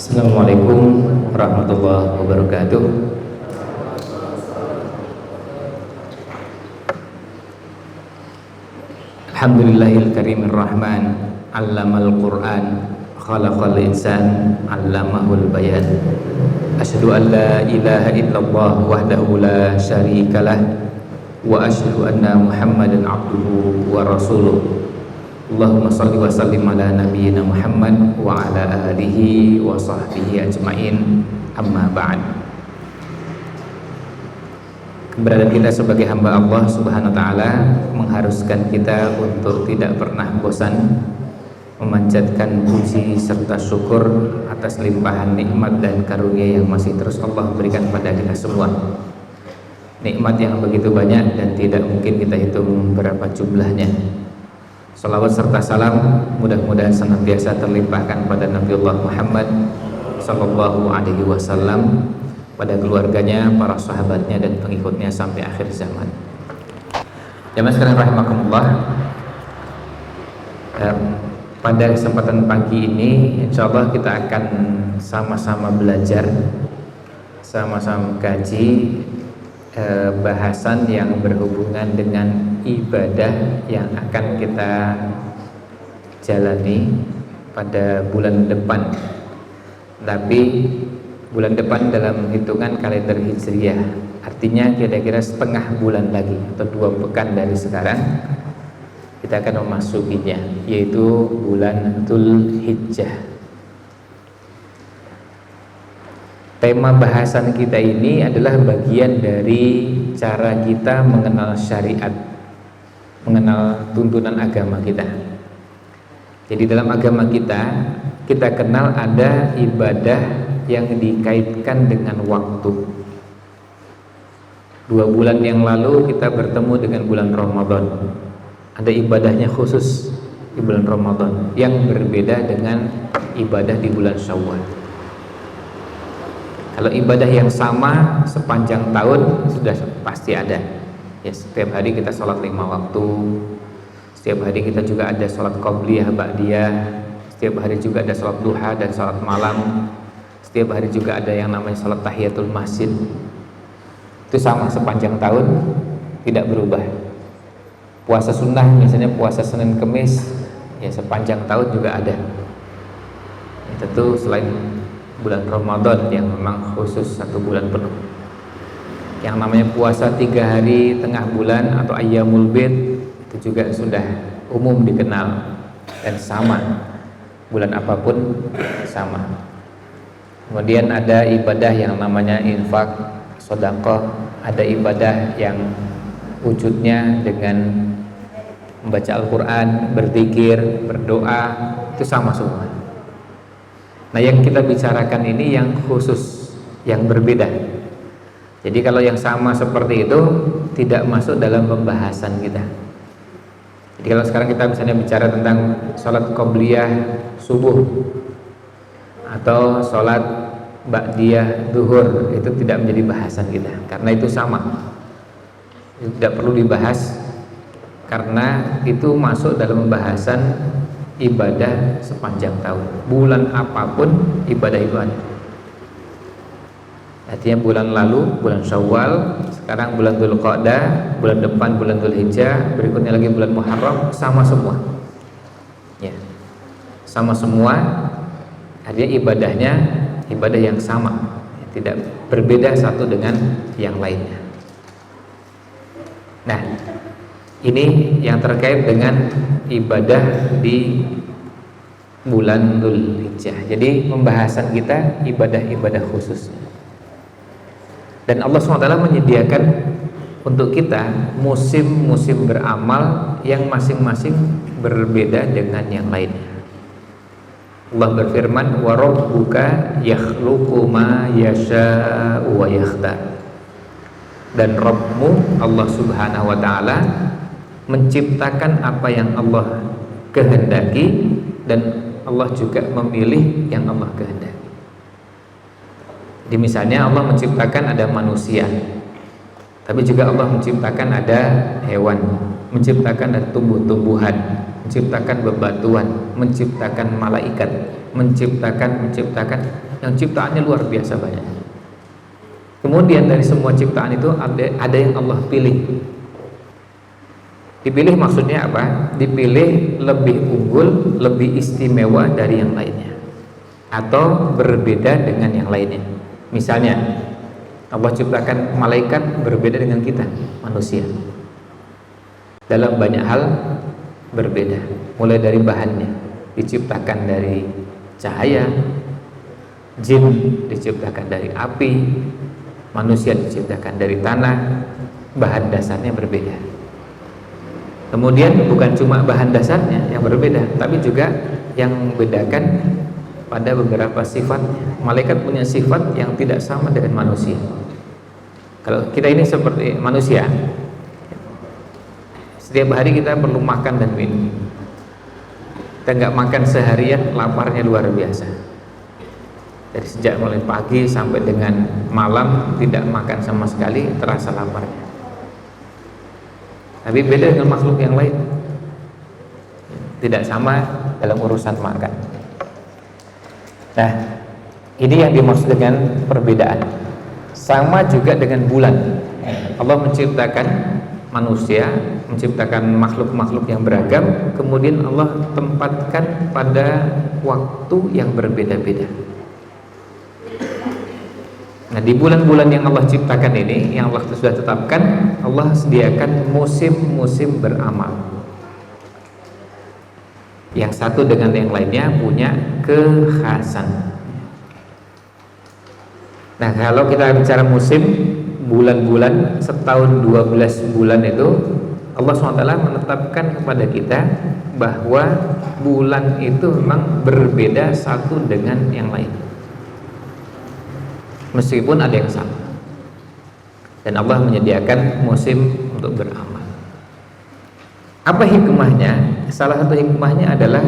Assalamualaikum warahmatullahi wabarakatuh. Alhamdulillahil karimir rahman, 'allamal Qur'an, khalaqal insan, 'allamahul bayan. Asyhadu an la ilaha illallah wahdahu la syarikalah wa asyhadu anna Muhammadan 'abduhu wa rasuluh. Allahumma salli wa sallim ala nabiyyina Muhammad wa ala alihi wa sahbihi ajmain, amma ba'd. Keberadaan kita sebagai hamba Allah subhanahu wa ta'ala mengharuskan kita untuk tidak pernah bosan memanjatkan puji serta syukur atas limpahan nikmat dan karunia yang masih terus Allah berikan pada kita semua. Nikmat yang begitu banyak dan tidak mungkin kita hitung berapa jumlahnya. Salawat serta salam mudah-mudahan senantiasa terlimpahkan pada Nabiullah Muhammad sallallahu alaihi wasallam, pada keluarganya, para sahabatnya dan pengikutnya sampai akhir zaman. Jamaah sekalian rahimakumullah, pada kesempatan pagi ini insyaallah kita akan sama-sama belajar, sama-sama kaji bahasan yang berhubungan dengan ibadah yang akan kita jalani pada bulan depan. Tapi bulan depan dalam hitungan kalender Hijriah, artinya kira-kira setengah bulan lagi atau 2 pekan dari sekarang kita akan memasukinya, yaitu bulan Dzulhijjah. Tema bahasan kita ini adalah bagian dari cara kita mengenal syariat, mengenal tuntunan agama kita. Jadi dalam agama kita kenal ada ibadah yang dikaitkan dengan waktu. 2 bulan yang lalu kita bertemu dengan bulan Ramadan. Ada ibadahnya khusus di bulan Ramadan yang berbeda dengan ibadah di bulan Syawal. Kalau ibadah yang sama sepanjang tahun sudah pasti ada. Ya, setiap hari kita sholat 5 waktu. Setiap hari kita juga ada sholat qobliyah, ba'diyah. Setiap hari juga ada sholat duha dan sholat malam. Setiap hari juga ada yang namanya sholat tahiyatul masjid. Itu sama sepanjang tahun, tidak berubah. Puasa sunnah misalnya puasa Senin Kemis, ya sepanjang tahun juga ada. Ya, tentu selain bulan Ramadan yang memang khusus 1 bulan penuh. Yang namanya puasa 3 hari tengah bulan atau ayyamul bid itu juga sudah umum dikenal dan sama, bulan apapun sama. Kemudian ada ibadah yang namanya infak, sedekah, ada ibadah yang wujudnya dengan membaca Al-Quran, berzikir, berdoa, itu sama semua. Nah, yang kita bicarakan ini yang khusus, yang berbeda. Jadi kalau yang sama seperti itu tidak masuk dalam pembahasan kita. Jadi kalau sekarang kita misalnya bicara tentang sholat qobliyah subuh atau sholat ba'diyah duhur, itu tidak menjadi bahasan kita karena itu sama. Itu tidak perlu dibahas karena itu masuk dalam pembahasan ibadah sepanjang tahun. Bulan apapun ibadah itu ada. Artinya bulan lalu bulan Syawal, sekarang bulan Dzulqa'dah, bulan depan bulan Dzulhijjah, berikutnya lagi bulan Muharram, sama semua. Ya. Sama semua. Artinya ibadahnya ibadah yang sama, tidak berbeda satu dengan yang lainnya. Nah, ini yang terkait dengan ibadah di bulan Dzulhijjah. Jadi pembahasan kita ibadah-ibadah khusus. Dan Allah SWT menyediakan untuk kita musim-musim beramal yang masing-masing berbeda dengan yang lainnya. Allah berfirman, wa rabbuka yakhluqu ma yasha'u wa yakhtar. Dan Rabbmu Allah Subhanahu wa ta'ala menciptakan apa yang Allah kehendaki, dan Allah juga memilih yang Allah kehendaki. Jadi misalnya Allah menciptakan ada manusia, tapi juga Allah menciptakan ada hewan, menciptakan ada tumbuh-tumbuhan, menciptakan bebatuan, menciptakan malaikat, menciptakan yang ciptaannya luar biasa banyak. Kemudian dari semua ciptaan itu ada yang Allah pilih. Dipilih maksudnya apa? Dipilih lebih unggul, lebih istimewa dari yang lainnya, atau berbeda dengan yang lainnya. Misalnya Allah ciptakan malaikat berbeda dengan kita manusia. Dalam banyak hal berbeda, mulai dari bahannya, diciptakan dari cahaya, jin diciptakan dari api, manusia diciptakan dari tanah. Bahan dasarnya berbeda. Kemudian bukan cuma bahan dasarnya yang berbeda, tapi juga yang membedakan pada beberapa sifatnya. Malaikat punya sifat yang tidak sama dengan manusia. Kalau kita ini seperti manusia, setiap hari kita perlu makan dan minum. Kita nggak makan seharian, laparnya luar biasa. Dari sejak mulai pagi sampai dengan malam tidak makan sama sekali, terasa laparnya. Tapi beda dengan makhluk yang lain, tidak sama dalam urusan makan. Nah, ini yang dimaksud dengan perbedaan. Sama juga dengan bulan. Allah menciptakan manusia, menciptakan makhluk-makhluk yang beragam, kemudian Allah tempatkan pada waktu yang berbeda-beda. Nah, di bulan-bulan yang Allah ciptakan ini, yang Allah sudah tetapkan, Allah sediakan musim-musim beramal. Yang satu dengan yang lainnya punya kekhasan. Nah, kalau kita bicara musim, bulan-bulan, setahun 12 bulan itu Allah SWT menetapkan kepada kita bahwa bulan itu memang berbeda satu dengan yang lain, meskipun ada yang sama. Dan Allah menyediakan musim untuk beramal. Apa hikmahnya? Salah satu hikmahnya adalah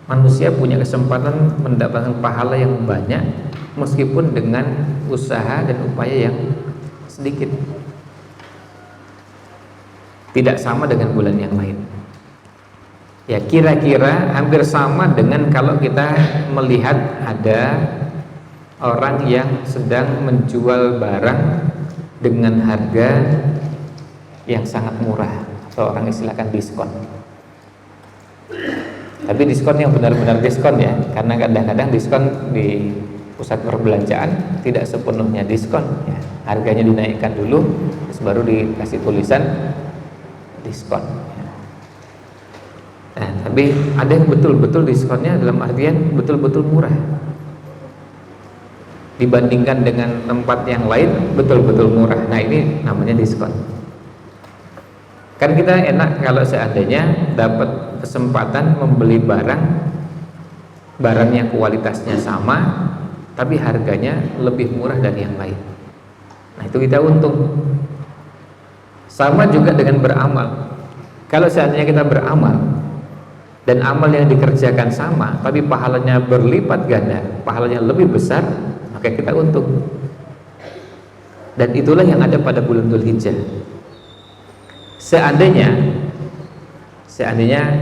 manusia punya kesempatan mendapatkan pahala yang banyak, meskipun dengan usaha dan upaya yang sedikit. Tidak sama dengan bulan yang lain. Ya, kira-kira hampir sama dengan kalau kita melihat ada orang yang sedang menjual barang dengan harga yang sangat murah, atau orang istilahkan diskon. Tapi diskon yang benar-benar diskon ya, karena kadang-kadang diskon di pusat perbelanjaan tidak sepenuhnya diskon ya. Harganya dinaikkan dulu, terus baru dikasih tulisan diskon. Nah, tapi ada yang betul-betul diskonnya dalam artian betul-betul murah. Dibandingkan dengan tempat yang lain betul-betul murah. Nah, ini namanya diskon. Kan kita enak kalau seandainya dapat kesempatan membeli barangnya kualitasnya sama, tapi harganya lebih murah dari yang lain. Nah, itu kita untung. Sama juga dengan beramal. Kalau seandainya kita beramal dan amal yang dikerjakan sama, tapi pahalanya berlipat ganda, pahalanya lebih besar, maka kita untung. Dan itulah yang ada pada bulan Dzulhijjah. Seandainya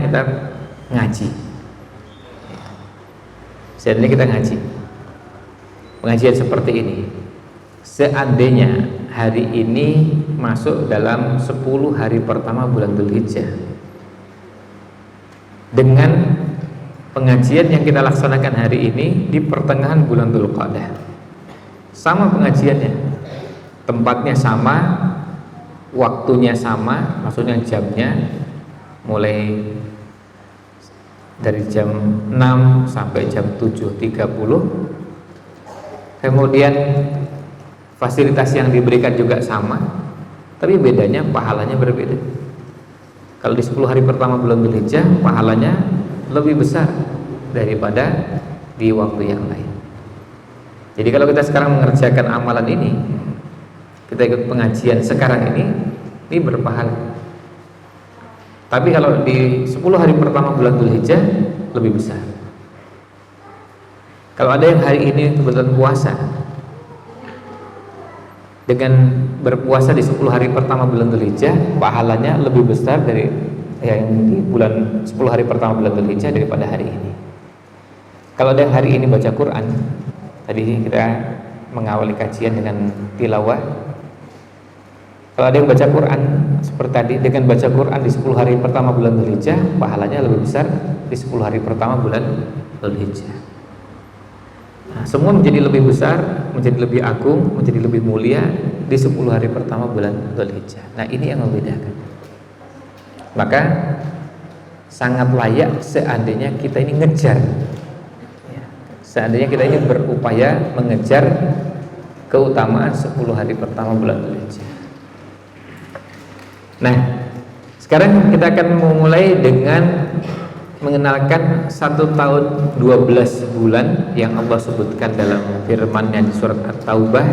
kita ngaji, seandainya kita ngaji, pengajian seperti ini, seandainya hari ini masuk dalam 10 hari pertama bulan Dzulhijjah, dengan pengajian yang kita laksanakan hari ini di pertengahan bulan Dzulqa'dah, sama pengajiannya, tempatnya sama, waktunya sama, maksudnya jamnya mulai dari jam 6 sampai jam 7.30. Kemudian fasilitas yang diberikan juga sama, tapi bedanya pahalanya berbeda. Kalau di 10 hari pertama bulan Dzulhijjah, pahalanya lebih besar daripada di waktu yang lain. Jadi kalau kita sekarang mengerjakan amalan ini, kita ikut pengajian sekarang ini berpahala. Tapi kalau di 10 hari pertama bulan Dzulhijjah lebih besar. Kalau ada yang hari ini kebetulan puasa, dengan berpuasa di 10 hari pertama bulan Dzulhijjah, pahalanya lebih besar dari yang di bulan 10 hari pertama bulan Dzulhijjah daripada hari ini. Kalau ada yang hari ini baca Quran, Tadi kita mengawali kajian dengan tilawah. Kalau ada yang baca Quran seperti tadi, dengan baca Quran di 10 hari pertama bulan Dzulhijjah, pahalanya lebih besar di 10 hari pertama bulan Dzulhijjah. Nah, semua menjadi lebih besar, menjadi lebih agung, menjadi lebih mulia di 10 hari pertama bulan Dzulhijjah. Nah, ini yang membedakan. Maka sangat layak seandainya kita ini ngejar, seandainya kita ini berupaya mengejar keutamaan 10 hari pertama bulan Dzulhijjah. Nah, sekarang kita akan memulai dengan mengenalkan 1 tahun 12 bulan yang Allah sebutkan dalam firman-Nya di surat At-Taubah.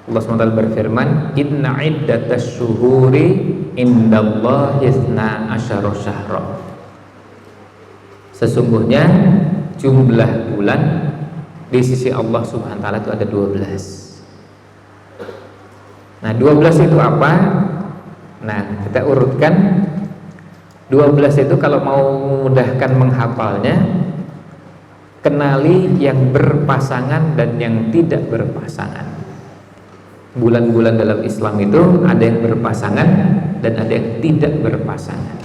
Allah SWT berfirman, Inna iddatas syuhuri indallahi 12 syahra. Sesungguhnya jumlah bulan di sisi Allah Subhanahu wa taala itu ada 12. Nah, 12 itu apa? Nah, kita urutkan. 12 itu kalau mau memudahkan menghafalnya, kenali yang berpasangan dan yang tidak berpasangan. Bulan-bulan dalam Islam itu ada yang berpasangan dan ada yang tidak berpasangan.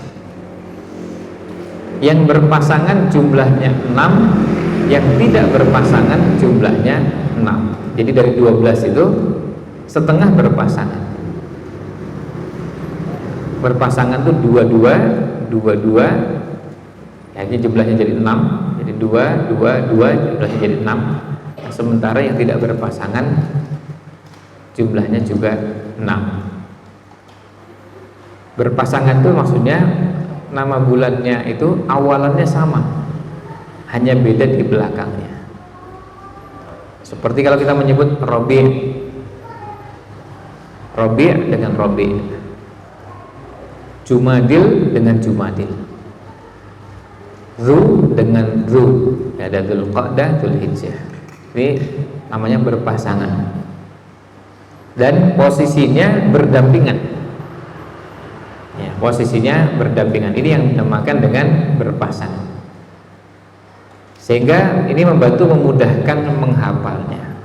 Yang berpasangan jumlahnya 6, yang tidak berpasangan jumlahnya 6. Jadi dari 12 itu setengah berpasangan. Berpasangan tuh 22, ya, jadi jumlahnya jadi 6, jadi 2, jumlahnya jadi 6. Nah, sementara yang tidak berpasangan jumlahnya juga 6. Berpasangan itu maksudnya nama bulannya itu awalannya sama, hanya beda di belakangnya. Seperti kalau kita menyebut Rabi' dengan Rabi', Jumadil dengan Jumadil, Dzu dengan Dzu, ada Dzulqa'dah, Dzulhijjah. Ini namanya berpasangan dan posisinya berdampingan. Ya, posisinya berdampingan. Ini yang dinamakan dengan berpasangan. Sehingga ini membantu memudahkan menghafalnya.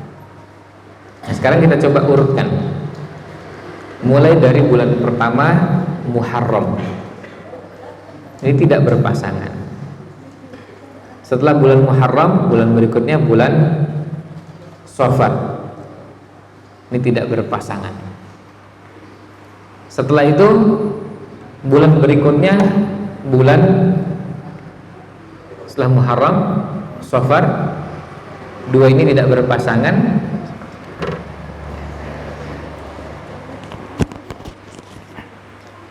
Nah, sekarang kita coba urutkan. Mulai dari bulan pertama Muharram, ini tidak berpasangan. Setelah bulan Muharram, bulan berikutnya bulan Safar, ini tidak berpasangan. Setelah itu bulan berikutnya bulan setelah Muharram, Safar, dua ini tidak berpasangan.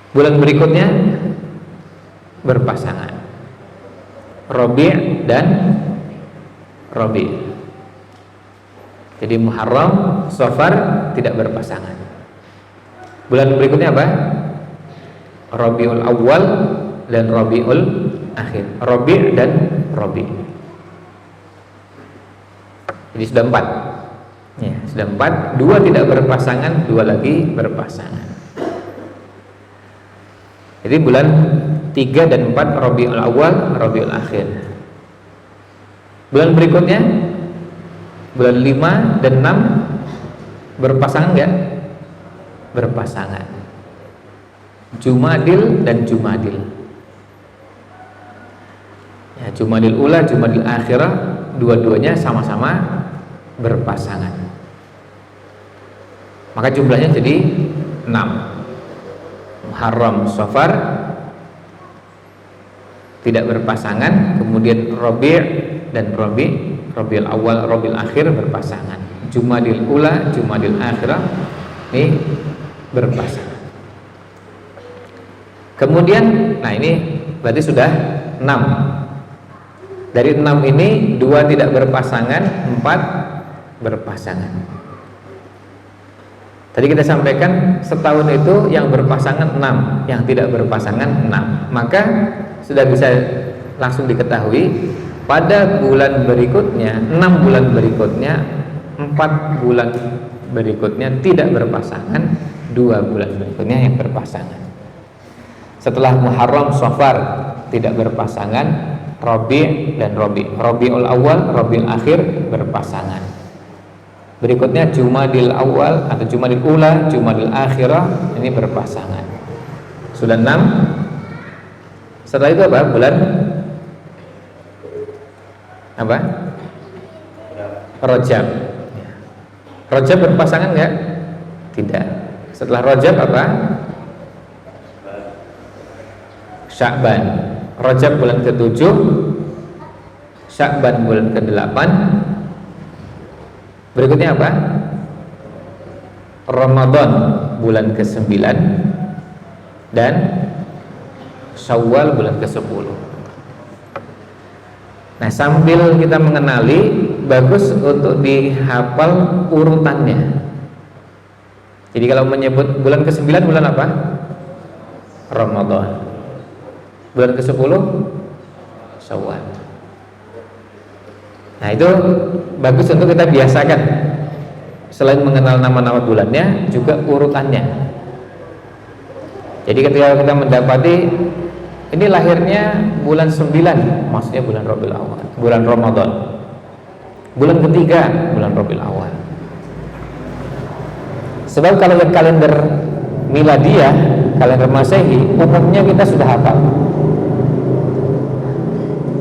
Bulan berikutnya berpasangan, Rabi' dan Rabi'. Jadi Muharram, Safar tidak berpasangan. Bulan berikutnya apa? Rabiul Awal dan Rabiul Akhir, Rabi' dan Rabi'. Jadi sudah 4. Ya, sudah 4. 2 tidak berpasangan, 2 lagi berpasangan. Jadi bulan 3 dan 4 Rabiul Awal, Rabiul Akhir. Bulan berikutnya bulan 5 dan 6 berpasangan enggak? Berpasangan. Jumadil dan Jumadil. Ya, Jumadil Ula, Jumadil Akhirah, dua-duanya sama-sama berpasangan. Maka jumlahnya jadi 6. Muharram, Safar tidak berpasangan, kemudian Rabi' dan Rabiul Awal, Rabiul Akhir berpasangan. Jumadil Ula, Jumadil Akhirah ini berpasangan. Kemudian, nah ini berarti sudah 6. Dari 6 ini 2 tidak berpasangan, 4 berpasangan. Tadi kita sampaikan setahun itu yang berpasangan 6, yang tidak berpasangan 6. Maka sudah bisa langsung diketahui pada bulan berikutnya, 6 bulan berikutnya, 4 bulan berikutnya tidak berpasangan, 2 bulan berikutnya yang berpasangan. Setelah Muharram, Safar tidak berpasangan, Rabi' dan Rabiul Awal, Rabiul Akhir berpasangan. Berikutnya Jumadil Awal atau Jumadil Ula, Jumadil Akhirah, ini berpasangan. Sudah 6. Setelah itu apa? Bulan apa? Rajab. Rajab berpasangan enggak? Tidak. Setelah Rajab apa? Sya'ban. Rajab bulan ke-7, Sya'ban bulan ke-8. Berikutnya apa? Ramadan bulan ke-9 dan Syawal bulan ke-10. Nah, sambil kita mengenali, bagus untuk dihafal urutannya. Jadi kalau menyebut bulan ke-9 bulan apa? Ramadan. Bulan ke-10 Syawal. Nah, itu bagus untuk kita biasakan. Selain mengenal nama-nama bulannya, juga urutannya. Jadi ketika kita mendapati ini lahirnya bulan 9, maksudnya bulan Rabiul Awal, bulan Ramadan. Bulan ketiga bulan Rabiul Awal. Sebab kalau yang kalender Miladiyah, kalender Masehi, umumnya kita sudah hafal.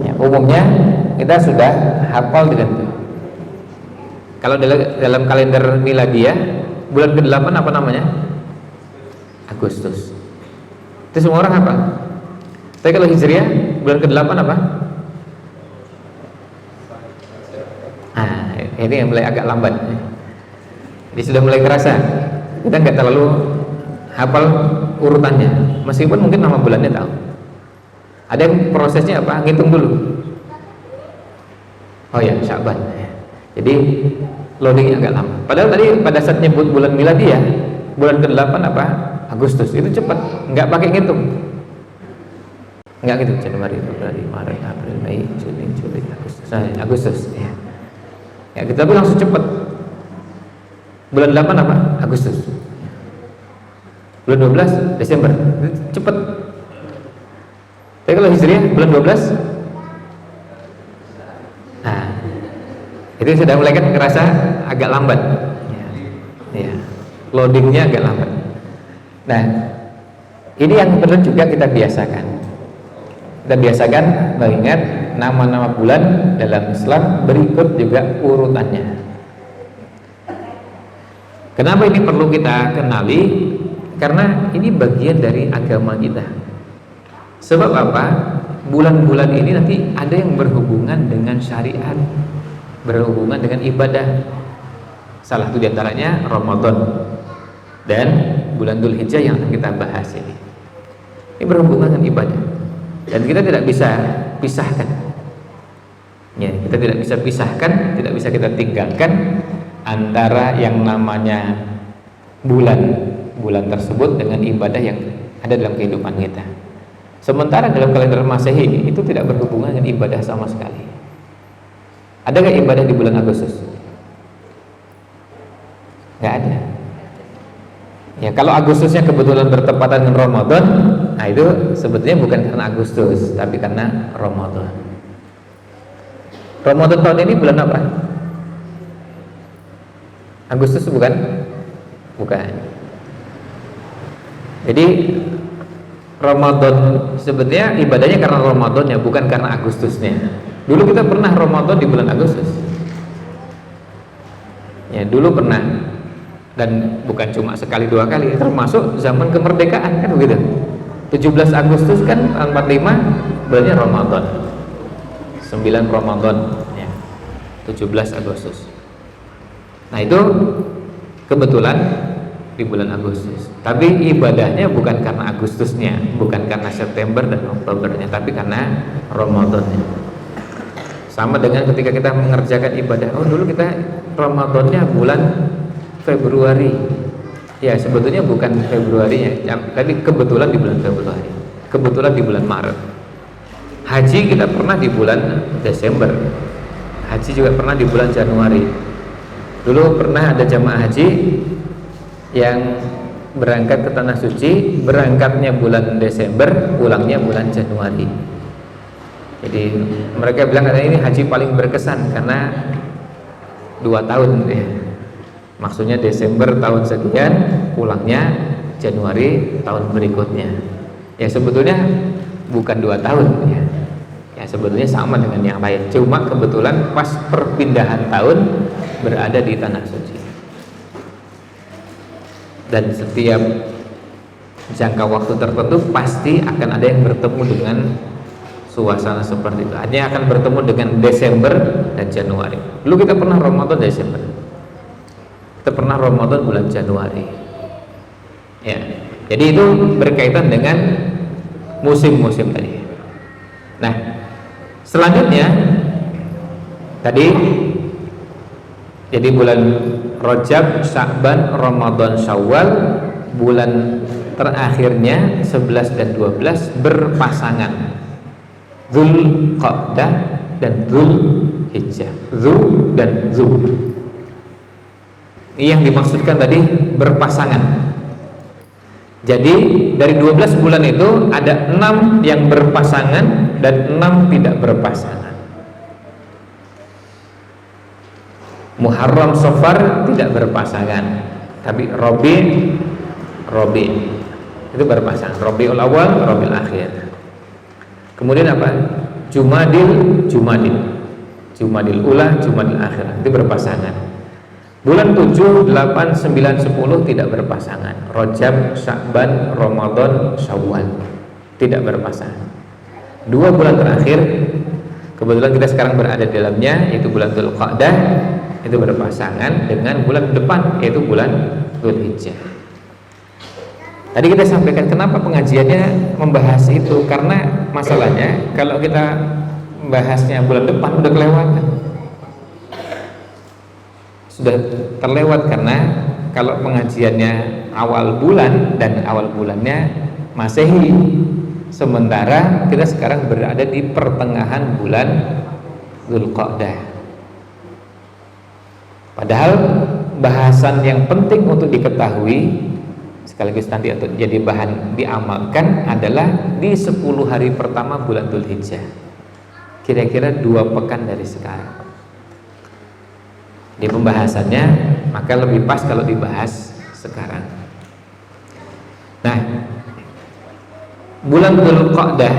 Ya, umumnya kita sudah hafal dengan itu. Kalau dalam kalender Miladiyah, bulan ke-8 apa namanya? Agustus. Itu semua orang hafal. Tapi kalau Hijriah, bulan ke-8 apa? Ini yang mulai agak lambat. Jadi sudah mulai kerasa. Kita nggak terlalu hafal urutannya, meskipun mungkin nama bulannya tahu. Ada yang prosesnya apa? Ngitung dulu. Oh ya, Sya'ban. Jadi loadingnya agak lama. Padahal tadi pada saat nyebut bulan Miladiyah, bulan ke-8 apa? Agustus. Itu cepat, nggak pakai ngitung. Nggak gitu, Januari, Februari, Maret, April, Mei, Juni, Juli, Agustus. Nah, Agustus. Ya, kita pun langsung cepat. Bulan 8 apa? Agustus. Bulan 12 Desember. Cepat. Tapi kalau Hijriah bulan 12, nah, itu sudah mulai kan ngerasa agak lambat. Ya. Loadingnya agak lambat. Nah, ini yang perlu juga kita biasakan. Kita biasakan mengingat nama-nama bulan dalam Islam, berikut juga urutannya. Kenapa ini perlu kita kenali? Karena ini bagian dari agama kita. Sebab apa? Bulan-bulan ini nanti ada yang berhubungan dengan syariat, berhubungan dengan ibadah. Salah satu diantaranya Ramadan dan bulan Dzulhijjah yang akan kita bahas ini. Ini berhubungan dengan ibadah. Dan kita tidak bisa pisahkan. Ya, kita tidak bisa pisahkan, tidak bisa kita tinggalkan antara yang namanya bulan tersebut dengan ibadah yang ada dalam kehidupan kita. Sementara dalam kalender Masehi itu tidak berhubungan dengan ibadah sama sekali. Ada nggak ibadah di bulan Agustus? Nggak ada. Ya, kalau Agustusnya kebetulan bertepatan dengan Ramadan, nah itu sebetulnya bukan karena Agustus, tapi karena Ramadan. Ramadan tahun ini bulan apa? Agustus bukan? Bukan. Jadi Ramadan sebetulnya ibadahnya karena Ramadan ya, bukan karena Agustusnya. Dulu kita pernah Ramadan di bulan Agustus. Ya, dulu pernah. Dan bukan cuma sekali dua kali, termasuk zaman kemerdekaan kan begitu. 17 Agustus kan tahun 45 bulannya Ramadan. 9 Ramadan ya. 17 Agustus. Nah, itu kebetulan di bulan Agustus. Tapi ibadahnya bukan karena Agustusnya, bukan karena September dan Oktobernya, tapi karena Ramadannya. Sama dengan ketika kita mengerjakan ibadah. Oh, dulu kita Ramadannya bulan Februari. Ya, sebetulnya bukan Februarinya, tapi kebetulan di bulan Februari. Kebetulan di bulan Maret. Haji kita pernah di bulan Desember. Haji juga pernah di bulan Januari. Dulu pernah ada jamaah haji yang berangkat ke Tanah Suci, berangkatnya bulan Desember, pulangnya bulan Januari. Jadi mereka bilang katanya ini haji paling berkesan karena 2 tahun ya. Maksudnya Desember tahun sekian, pulangnya Januari tahun berikutnya. Ya sebetulnya bukan 2 tahun ya. Ya sebetulnya sama dengan yang lain. Cuma kebetulan pas perpindahan tahun berada di tanah suci. Dan setiap jangka waktu tertentu pasti akan ada yang bertemu dengan suasana seperti itu. Hanya akan bertemu dengan Desember dan Januari. Dulu kita pernah Ramadan Desember. Kita pernah Ramadan bulan Januari. Ya. Jadi itu berkaitan dengan musim-musim tadi. Nah, selanjutnya tadi jadi bulan Rajab, Sya'ban, Ramadan, Syawal, bulan terakhirnya 11 dan 12 berpasangan. Dzulqa'dah dan Dzulhijjah. Dzul dan Dzul. Ini yang dimaksudkan tadi berpasangan. Jadi dari 12 bulan itu ada 6 yang berpasangan dan 6 tidak berpasangan. Muharram, Safar tidak berpasangan, tapi Rabi itu berpasangan. Rabiul Awal, Rabiul Akhir. Kemudian apa? Jumadil Ula, Jumadil Akhir itu berpasangan. Bulan 7, 8, 9, 10 tidak berpasangan. Rajab, Sya'ban, Ramadan, Syawal tidak berpasangan. 2 bulan terakhir kebetulan kita sekarang berada di dalamnya, yaitu bulan Dzulqa'dah, itu berpasangan dengan bulan depan, yaitu bulan Dzulhijjah. Tadi kita sampaikan kenapa pengajiannya membahas itu, karena masalahnya kalau kita membahasnya bulan depan udah kelewatan, sudah terlewat, karena kalau pengajiannya awal bulan dan awal bulannya Masehi, sementara kita sekarang berada di pertengahan bulan Dzulqa'dah. Padahal bahasan yang penting untuk diketahui sekaligus nanti untuk jadi bahan diamalkan adalah di 10 hari pertama bulan Dzulhijjah, kira-kira 2 pekan dari sekarang. Di pembahasannya maka lebih pas kalau dibahas sekarang. Nah, bulan Dzulqa'dah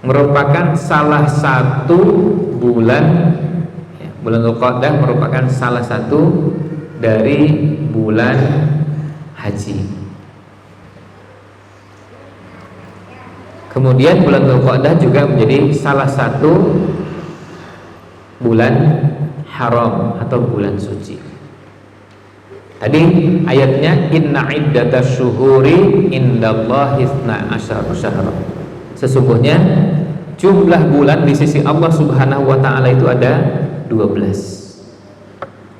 merupakan salah satu bulan Dzulqa'dah merupakan salah satu dari bulan haji. Kemudian bulan Dzulqa'dah juga menjadi salah satu bulan haram atau bulan suci. Tadi ayatnya inna iddatasy syuhuri indallahi 12 syahra. Sesungguhnya jumlah bulan di sisi Allah Subhanahu wa taala itu ada 12.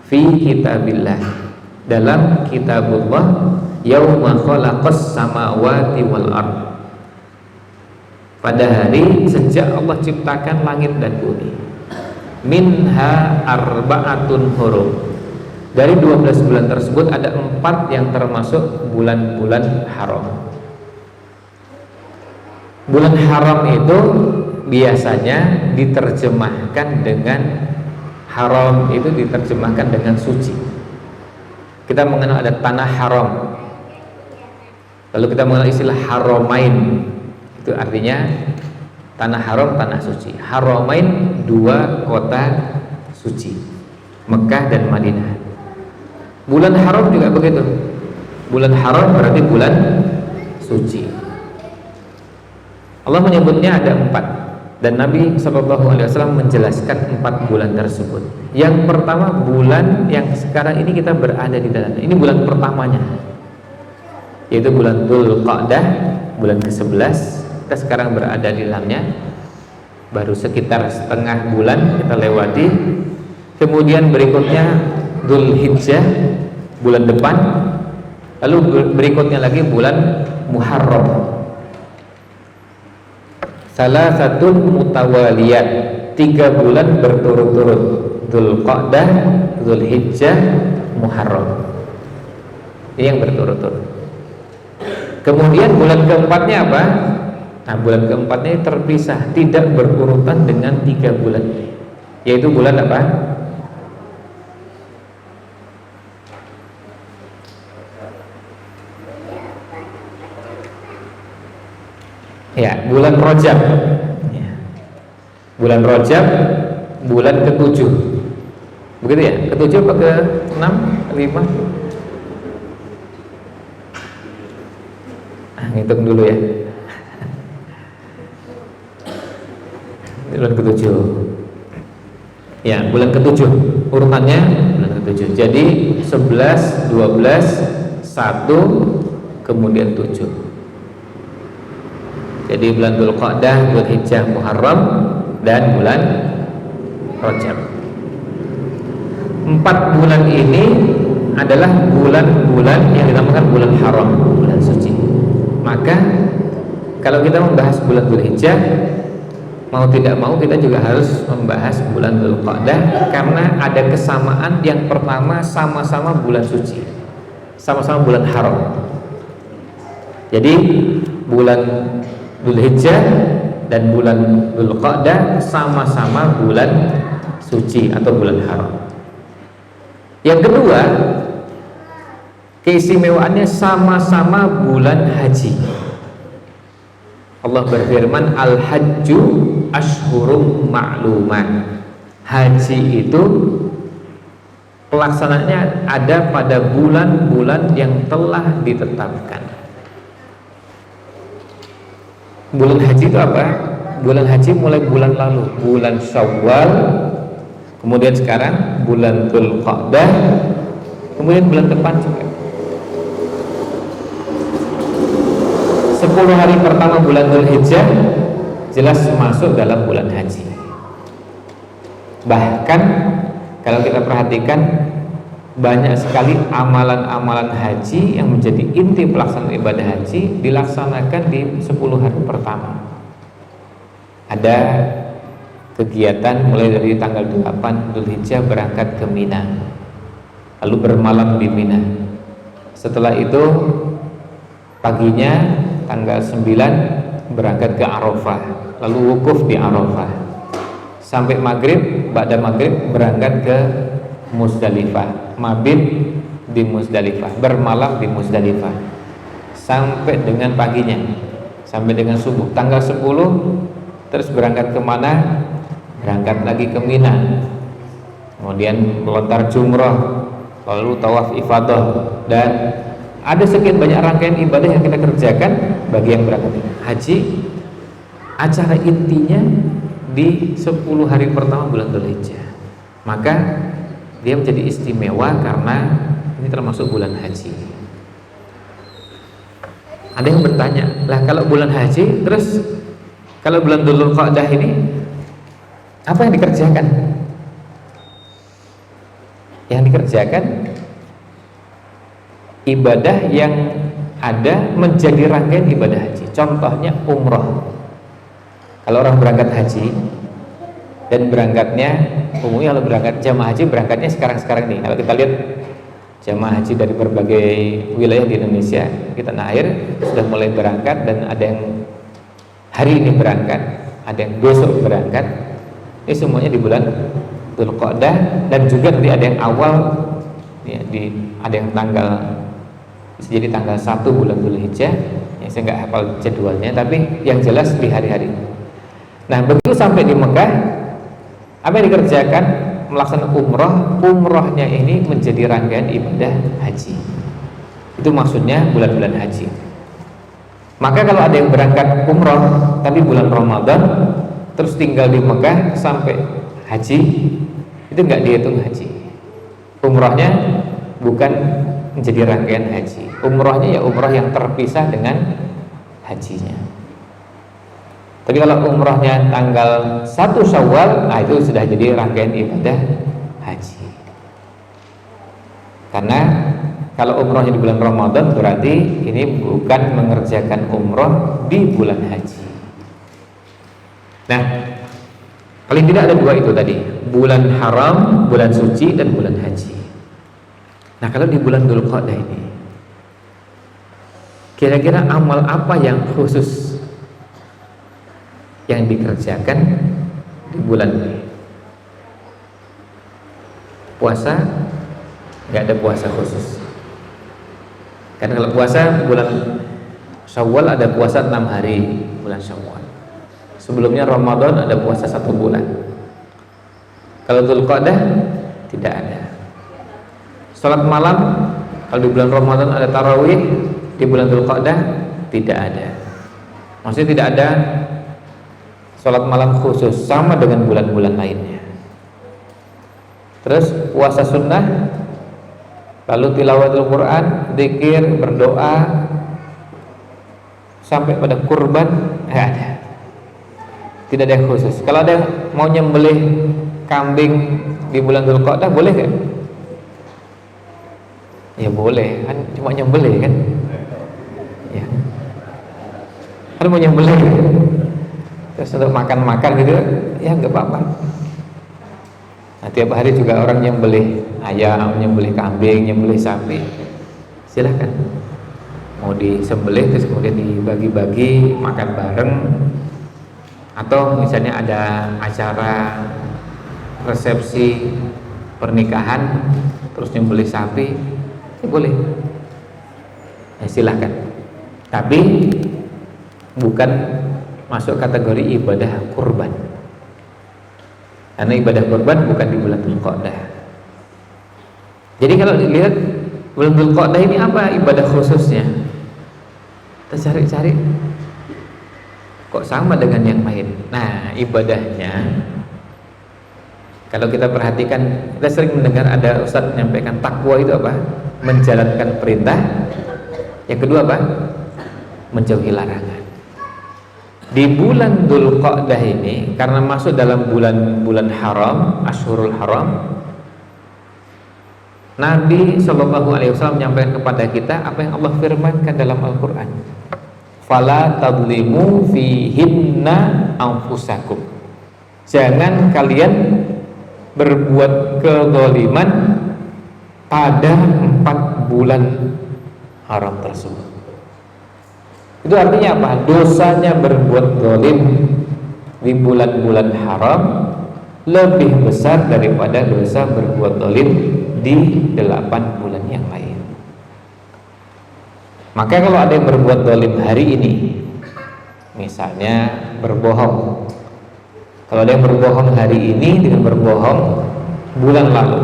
Fi kitabillah, dalam kitabullah, yauma khalaqas samawati wal ard, pada hari sejak Allah ciptakan langit dan bumi. Minha arba'atun hurum, dari 12 bulan tersebut ada 4 yang termasuk bulan-bulan haram. Bulan haram itu biasanya diterjemahkan dengan haram, itu diterjemahkan dengan suci. Kita mengenal ada tanah haram, lalu kita mengenal istilah haramain, itu artinya tanah haram, tanah suci. Haramain 2 kota suci, Mekah dan Madinah. Bulan haram juga begitu. Bulan haram berarti bulan suci. Allah menyebutnya ada 4. Dan Nabi SAW menjelaskan 4 bulan tersebut. Yang pertama bulan yang sekarang ini kita berada di dalamnya. Ini bulan pertamanya, yaitu bulan Dzulqa'dah, bulan ke-11. Kita sekarang berada di dalamnya. Baru sekitar setengah bulan kita lewati. Kemudian berikutnya Dzulhijjah, bulan depan. Lalu berikutnya lagi bulan Muharram. Salah satu mutawaliyat, 3 bulan berturut-turut, Dzulqa'dah, Dzulhijjah, Muharram. Ini yang berturut-turut. Kemudian bulan keempatnya apa? Nah, bulan keempat ini terpisah, tidak berurutan dengan 3 bulan ini, yaitu bulan apa? Ya, bulan Rajab. Ya. Bulan Rajab, bulan ke-7. Begitu ya? Ke-7 apa ke-6? 5? Ngitung dulu ya. Bulan ke-7. Ya, bulan ke-7. Urutannya bulan ke-7. Jadi 11, 12, 1, kemudian 7. Jadi bulan Dzulqa'dah, Dzulhijjah, Muharram, dan bulan Rajab. 4 bulan ini adalah bulan-bulan yang dinamakan bulan haram, bulan suci. Maka kalau kita membahas bulan Dzulhijjah, mau tidak mau kita juga harus membahas bulan Dzulqa'dah, karena ada kesamaan. Yang pertama, sama-sama bulan suci, sama-sama bulan haram. Jadi bulan Dzulhijjah dan bulan Dzulqa'dah sama-sama bulan suci atau bulan haram. Yang kedua, keistimewaannya sama-sama bulan haji. Allah berfirman, Al-hajju ashhurum ma'luman. Haji itu pelaksanaannya ada pada bulan-bulan yang telah ditetapkan. Bulan haji itu apa? Bulan haji mulai bulan lalu, bulan Syawal, kemudian sekarang bulan Dzulqa'dah, kemudian bulan depan juga. 10 hari pertama bulan Dzulhijjah jelas masuk dalam bulan haji. Bahkan kalau kita perhatikan, banyak sekali amalan-amalan haji yang menjadi inti pelaksanaan ibadah haji dilaksanakan di 10 hari pertama. Ada kegiatan mulai dari tanggal 8 Dzulhijjah berangkat ke Mina, lalu bermalam di Mina. Setelah itu paginya tanggal 9 berangkat ke Arafah, lalu wukuf di Arafah sampai maghrib. Ba'da maghrib berangkat ke Musdalifah, mabit di Musdalifah, bermalam di Musdalifah sampai dengan paginya, sampai dengan subuh. Tanggal 10 terus berangkat ke mana? Berangkat lagi ke Mina, kemudian melontar jumrah, lalu tawaf ifadah, dan ada sekian banyak rangkaian ibadah yang kita kerjakan bagi yang berangkat haji. Acara intinya di 10 hari pertama bulan Dzulhijjah. Maka dia menjadi istimewa karena ini termasuk bulan haji. Ada yang bertanya, lah kalau bulan haji, terus kalau bulan Dzulqa'dah ini apa yang dikerjakan? Yang dikerjakan ibadah yang ada menjadi rangkaian ibadah haji. Contohnya umroh. Kalau orang berangkat haji dan berangkatnya umumnya, kalau berangkat jamaah haji berangkatnya sekarang-sekarang nih. Kalau kita lihat jamaah haji dari berbagai wilayah di Indonesia, di tanah air sudah mulai berangkat, dan ada yang hari ini berangkat, ada yang besok berangkat. Ini semuanya di bulan Dzulqa'dah, dan juga nanti ada yang awal ya, ada yang tanggal, bisa jadi tanggal 1 bulan Dzulhijjah. Ya, saya nggak hafal jadwalnya, tapi yang jelas di hari-hari. Nah, begitu sampai di Mekah, apa yang dikerjakan? Melaksanakan umroh. Umrohnya ini menjadi rangkaian ibadah haji. Itu maksudnya bulan-bulan haji. Maka kalau ada yang berangkat umroh tapi bulan Ramadan, terus tinggal di Mekah sampai haji, itu nggak dihitung haji. Umrohnya bukan menjadi rangkaian haji. Umrohnya ya umroh yang terpisah dengan hajinya. Tapi kalau umrohnya tanggal 1 Syawal, nah itu sudah jadi rangkaian ibadah haji. Karena kalau umrohnya di bulan Ramadan, berarti ini bukan mengerjakan umroh di bulan haji. Nah, paling tidak ada 2 itu tadi, bulan haram, bulan suci, dan bulan haji. Nah, kalau di bulan Dzulqa'dah ini, kira-kira amal apa yang khusus yang dikerjakan di bulan ini. Puasa nggak ada puasa khusus. Karena kalau puasa bulan Syawal ada puasa 6 hari bulan Syawal. Sebelumnya Ramadan ada puasa 1 bulan. Kalau Dzulqa'dah tidak ada. Salat malam kalau di bulan Ramadan ada tarawih, di bulan Dzulqa'dah tidak ada. Maksudnya tidak ada salat malam khusus sama dengan bulan-bulan lainnya. Terus puasa sunnah, lalu tilawatul Quran, zikir, berdoa, sampai pada kurban nggak ada. Tidak ada yang khusus. Kalau ada yang mau nyembelih kambing di bulan Dzulqa'dah boleh kan? Ya boleh, kan cuma nyembelih kan? Ya. Kan mau nyembelih terus untuk makan-makan gitu, ya nggak apa-apa. Nah, tiap hari juga orang nyembelih ayam, nyembelih kambing, nyembelih sapi, silahkan. Mau disembelih terus kemudian dibagi-bagi makan bareng, atau misalnya ada acara resepsi pernikahan terus nyembelih sapi, ya boleh, ya silahkan. Tapi bukan masuk kategori ibadah kurban, karena ibadah kurban bukan di bulan Dzulqa'dah. Jadi kalau dilihat bulan Dzulqa'dah ini apa ibadah khususnya, kita cari-cari kok sama dengan yang lain. Nah, ibadahnya kalau kita perhatikan, kita sering mendengar ada ustadz menyampaikan takwa itu apa? Menjalankan perintah. Yang kedua apa? Menjauhi larangan. Di bulan Dzulqa'dah ini karena masuk dalam bulan-bulan haram, Ashhurul Haram, Nabi SAW menyampaikan kepada kita apa yang Allah firmankan dalam Al-Quran. Fala tadlimu fihinna anfusakum. Jangan kalian berbuat kezaliman pada 4 bulan haram tersebut. Itu artinya apa? Dosanya berbuat zalim di bulan-bulan haram lebih besar daripada dosa berbuat zalim di 8 bulan yang lain. Maka kalau ada yang berbuat zalim hari ini, misalnya berbohong, kalau ada yang berbohong hari ini dengan berbohong bulan lalu,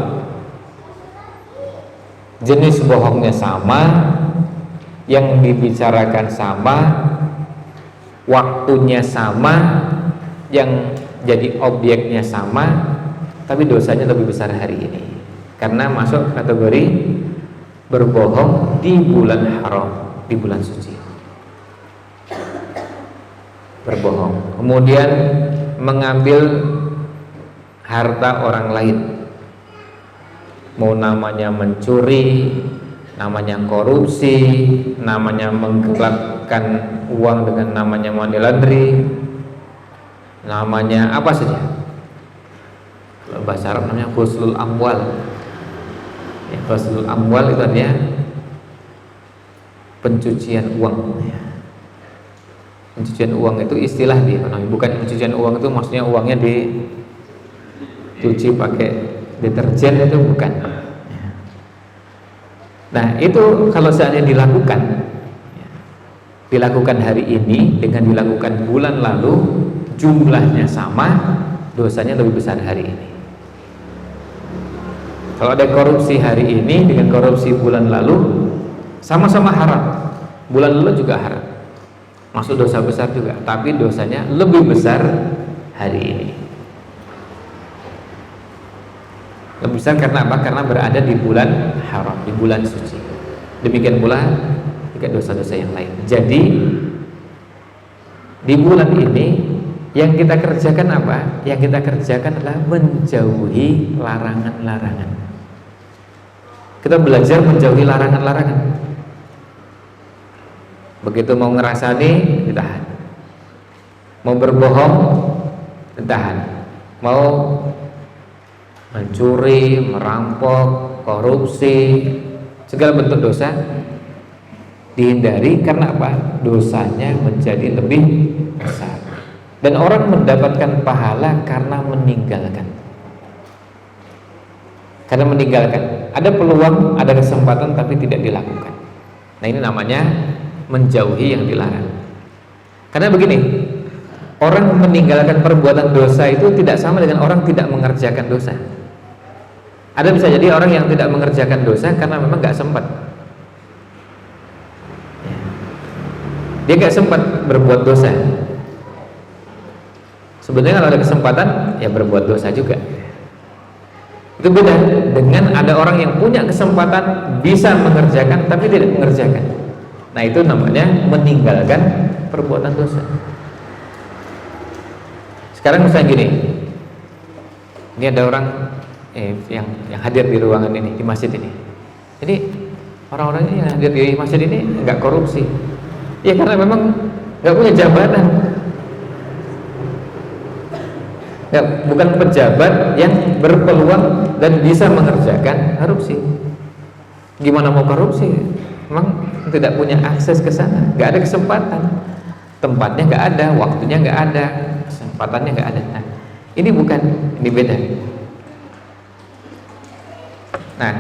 jenis bohongnya sama, yang dibicarakan sama, waktunya sama, yang jadi objeknya sama, tapi dosanya lebih besar hari ini karena masuk kategori berbohong di bulan haram, di bulan suci. Berbohong, kemudian mengambil harta orang lain, mau namanya mencuri, namanya korupsi, namanya menggelapkan uang dengan namanya money laundry, namanya apa saja. Kalau bahasa Arab namanya ghuslul amwal. Ya, ghuslul amwal itu artinya pencucian uang. Ya. Pencucian uang itu istilah dia, bukan pencucian uang itu maksudnya uangnya dicuci pakai deterjen, itu bukan. Nah, itu kalau seandainya dilakukan hari ini dengan dilakukan bulan lalu, jumlahnya sama, dosanya lebih besar hari ini. Kalau ada korupsi hari ini dengan korupsi bulan lalu, sama-sama haram. Bulan lalu juga haram, masuk dosa besar juga, tapi dosanya lebih besar hari ini. Lebih besar karena apa? Karena berada di bulan haram, di bulan suci. Demikian pula juga dosa-dosa yang lain. Jadi di bulan ini yang kita kerjakan apa? Yang kita kerjakan adalah menjauhi larangan-larangan. Kita belajar menjauhi larangan-larangan. Begitu mau ngerasani, ditahan. Mau berbohong, ditahan. Mau mencuri, merampok, korupsi, segala bentuk dosa dihindari. Karena apa? Dosanya menjadi lebih besar. Dan orang mendapatkan pahala karena meninggalkan. Karena meninggalkan. Ada peluang, ada kesempatan tapi tidak dilakukan. Nah, ini namanya menjauhi yang dilarang. Karena begini, orang meninggalkan perbuatan dosa itu tidak sama dengan orang tidak mengerjakan dosa. Ada bisa jadi orang yang tidak mengerjakan dosa karena memang gak sempat. Dia gak sempat berbuat dosa. Sebenarnya kalau ada kesempatan ya berbuat dosa juga. Itu beda dengan ada orang yang punya kesempatan bisa mengerjakan tapi tidak mengerjakan. Nah, itu namanya meninggalkan perbuatan dosa. Sekarang misalnya gini, ini ada orang yang hadir di ruangan ini, di masjid ini. Jadi orang-orang ini yang hadir di masjid ini nggak korupsi. Ya karena memang nggak punya jabatan. Ya, bukan pejabat yang berpeluang dan bisa mengerjakan korupsi. Gimana mau korupsi? Memang tidak punya akses ke sana, nggak ada kesempatan. Tempatnya nggak ada, waktunya nggak ada, kesempatannya nggak ada. Nah, ini bukan, ini beda. Nah,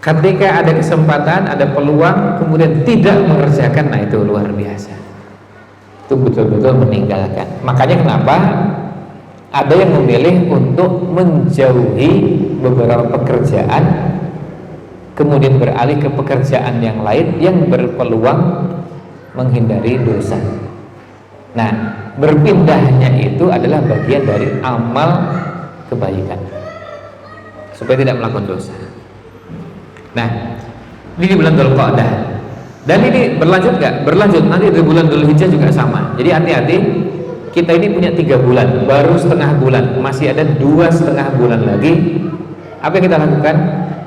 ketika ada kesempatan, ada peluang, kemudian tidak mengerjakan, nah itu luar biasa. Itu betul-betul meninggalkan. Makanya kenapa ada yang memilih untuk menjauhi beberapa pekerjaan, kemudian beralih ke pekerjaan yang lain yang berpeluang menghindari dosa. Nah, berpindahnya itu adalah bagian dari amal kebaikan supaya tidak melakukan dosa. Nah, ini di bulan Dzulqa'dah. Dan ini berlanjut nggak? Berlanjut, nanti di bulan Dzulhijjah juga sama. Jadi hati-hati, kita ini punya 3 bulan, baru setengah bulan, masih ada 2,5 bulan lagi. Apa yang kita lakukan?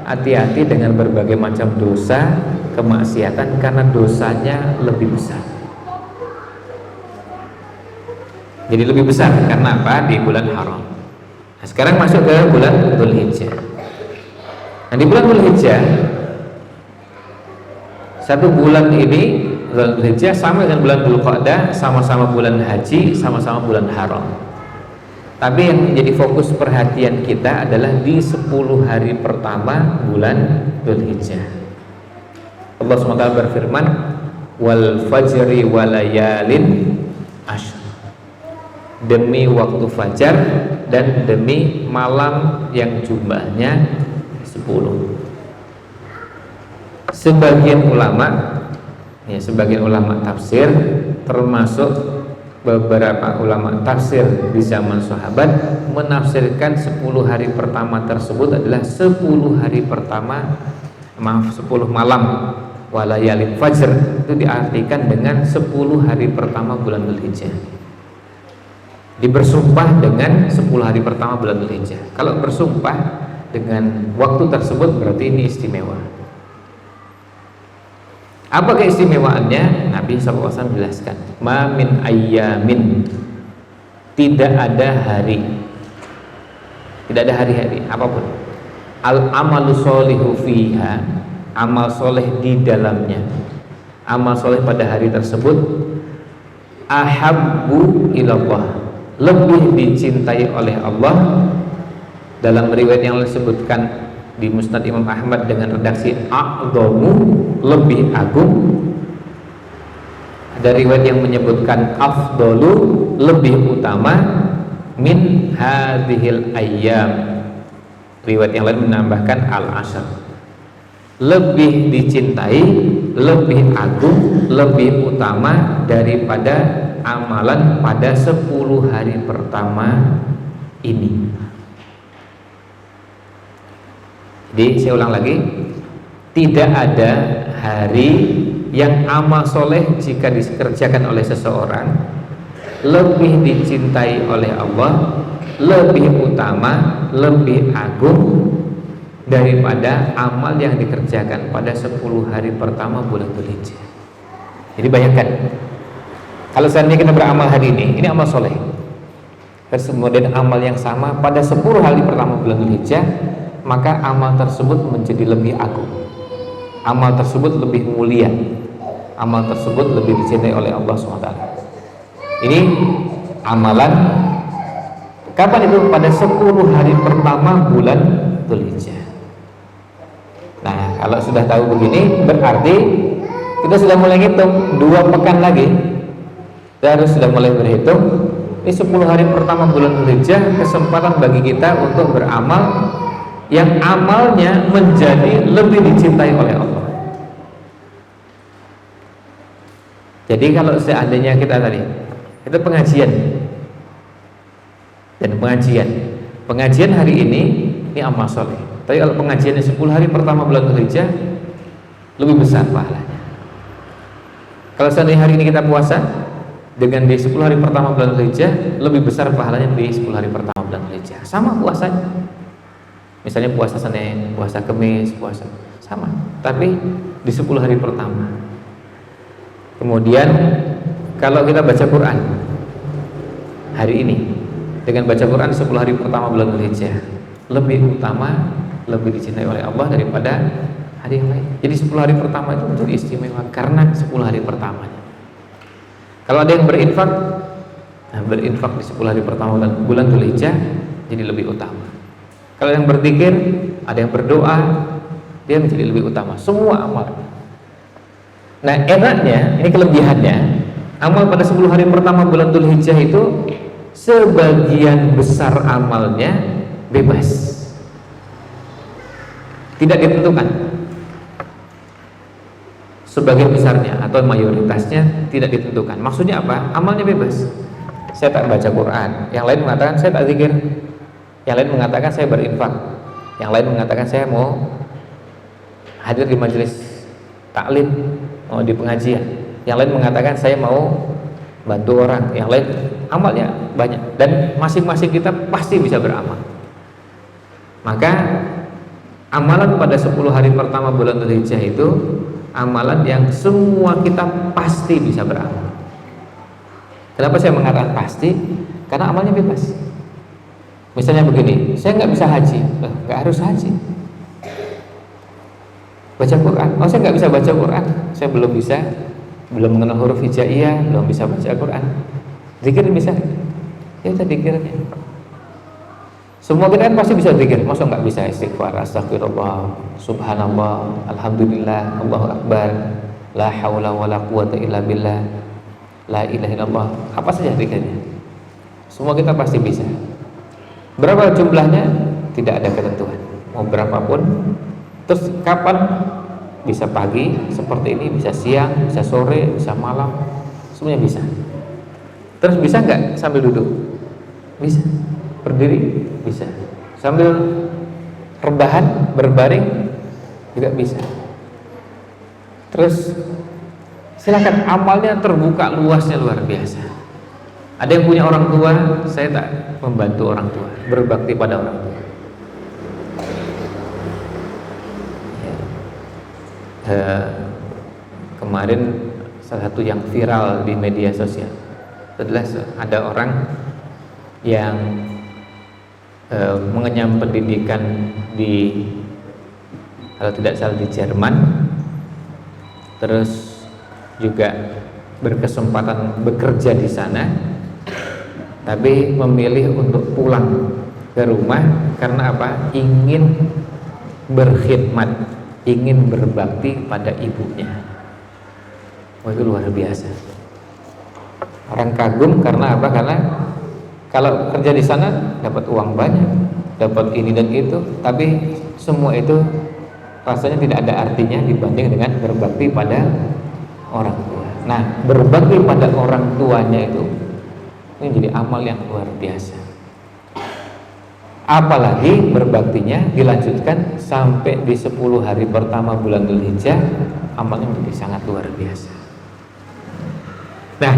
Hati-hati dengan berbagai macam dosa, kemaksiatan, karena dosanya lebih besar. Jadi lebih besar, karena apa? Di bulan haram. Nah, sekarang masuk ke bulan Dzulhijjah. Nah, di bulan Dzulhijjah, 1 bulan ini Dzulhijjah sama dengan bulan Dzulqa'dah, sama-sama bulan haji, sama-sama bulan haram. Tapi yang menjadi fokus perhatian kita adalah di 10 hari pertama bulan Dzulhijjah. Allah SWT berfirman, wal fajri walayalin ashr, demi waktu fajar dan demi malam yang jumlahnya 10. Sebagian ulama tafsir, termasuk beberapa ulama tafsir di zaman sahabat, menafsirkan 10 hari pertama tersebut adalah 10 hari pertama, 10 malam walayalin fajr, itu diartikan dengan 10 hari pertama bulan Dzulhijjah. Dibersumpah dengan 10 hari pertama bulan Dzulhijjah. Kalau bersumpah dengan waktu tersebut berarti ini istimewa. Apa keistimewaannya? Nabi SAW jelaskan, ma min ayyamin, tidak ada hari, tidak ada hari-hari apapun, al amalu sholihu fiha, amal soleh di dalamnya, amal soleh pada hari tersebut, ahabbu ilallah, lebih dicintai oleh Allah. Dalam riwayat yang disebutkan di Musnad Imam Ahmad dengan redaksi a'dhamu, lebih agung. Ada riwayat yang menyebutkan afdalu, lebih utama, min hadhil ayyam. Riwayat yang lain menambahkan al-ashr, lebih dicintai, lebih agung, lebih utama daripada amalan pada 10 hari pertama ini. Jadi saya ulang lagi, tidak ada hari yang amal soleh jika dikerjakan oleh seseorang lebih dicintai oleh Allah, lebih utama, lebih agung daripada amal yang dikerjakan pada 10 hari pertama bulan Dzulhijjah. Jadi bayangkan, kalau seandainya kita beramal hari ini amal soleh, terus kemudian amal yang sama pada 10 hari pertama bulan Dzulhijjah, maka amal tersebut menjadi lebih agung, amal tersebut lebih mulia, amal tersebut lebih dicintai oleh Allah SWT. Ini amalan kapan itu? Pada 10 hari pertama bulan Dzulhijjah. Nah, kalau sudah tahu begini, berarti kita sudah mulai hitung 2 pekan lagi. Kita harus sudah mulai berhitung. Ini 10 hari pertama bulan Dzulhijjah, kesempatan bagi kita untuk beramal yang amalnya menjadi lebih dicintai oleh Allah. Jadi kalau seandainya kita tadi itu pengajian dan pengajian hari ini amal soleh. Tapi kalau pengajian 10 hari pertama bulan Dzulhijjah lebih besar pahalanya. Kalau seandainya hari ini kita puasa dengan di 10 hari pertama bulan Dzulhijjah, lebih besar pahalanya di 10 hari pertama bulan Dzulhijjah. Sama puasanya. Misalnya puasa Senin, puasa Kamis, puasa sama, tapi di 10 hari pertama. Kemudian kalau kita baca Quran hari ini dengan baca Quran 10 hari pertama bulan Dzulhijjah, lebih utama, lebih dicintai oleh Allah daripada hari yang lain. Jadi 10 hari pertama itu menjadi istimewa karena 10 hari pertamanya. Kalau ada yang berinfak, berinfak di 10 hari pertama bulan Dzulhijjah jadi lebih utama. Kalau yang berzikir, ada yang berdoa, dia menjadi lebih utama. Semua amal. Nah, enaknya, ini kelebihannya, amal pada 10 hari pertama bulan Dzulhijjah itu sebagian besar amalnya bebas, tidak ditentukan. Sebagian besarnya atau mayoritasnya tidak ditentukan. Maksudnya apa? Amalnya bebas. Saya tak baca Quran, yang lain mengatakan saya tak zikir, yang lain mengatakan saya berinfak, yang lain mengatakan saya mau hadir di majelis taklim, mau di pengajian, yang lain mengatakan saya mau bantu orang, yang lain amalnya banyak, dan masing-masing kita pasti bisa beramal. Maka amalan pada 10 hari pertama bulan Dzulhijjah itu amalan yang semua kita pasti bisa beramal. Kenapa saya mengatakan pasti? Karena amalnya bebas. Misalnya begini, saya nggak bisa haji, nggak harus haji. Baca Quran, saya nggak bisa baca Quran, saya belum mengenal huruf hijaiyah, belum bisa baca Quran. Zikir bisa, ya kita zikirnya. Semua kita kan pasti bisa zikir, masa nggak bisa istighfar, astagfirullah, subhanallah, alhamdulillah, Allahu akbar, la haula wala quwata illa billah, la ilaha illallah. Apa saja zikirnya? Semua kita pasti bisa. Berapa jumlahnya? Tidak ada ketentuan. Mau berapapun. Terus kapan? Bisa pagi seperti ini, bisa siang, bisa sore, bisa malam, semuanya bisa. Terus bisa nggak sambil duduk? Bisa. Berdiri? Bisa. Sambil rebahan, berbaring juga bisa. Terus silakan, amalnya terbuka luasnya luar biasa. Ada yang punya orang tua, saya tak membantu orang tua, berbakti pada orang tua. Kemarin salah satu yang viral di media sosial adalah ada orang yang mengenyam pendidikan di, kalau tidak salah di Jerman, terus juga berkesempatan bekerja di sana, tapi memilih untuk pulang ke rumah karena apa? Ingin berkhidmat, ingin berbakti pada ibunya. Itu luar biasa. Orang kagum karena apa? Karena kalau kerja di sana dapat uang banyak, dapat ini dan itu, tapi semua itu rasanya tidak ada artinya dibanding dengan berbakti pada orang tua. Nah, berbakti pada orang tuanya itu ini jadi amal yang luar biasa. Apalagi berbaktinya dilanjutkan sampai di 10 hari pertama bulan Dzulhijjah, amalnya menjadi sangat luar biasa. Nah,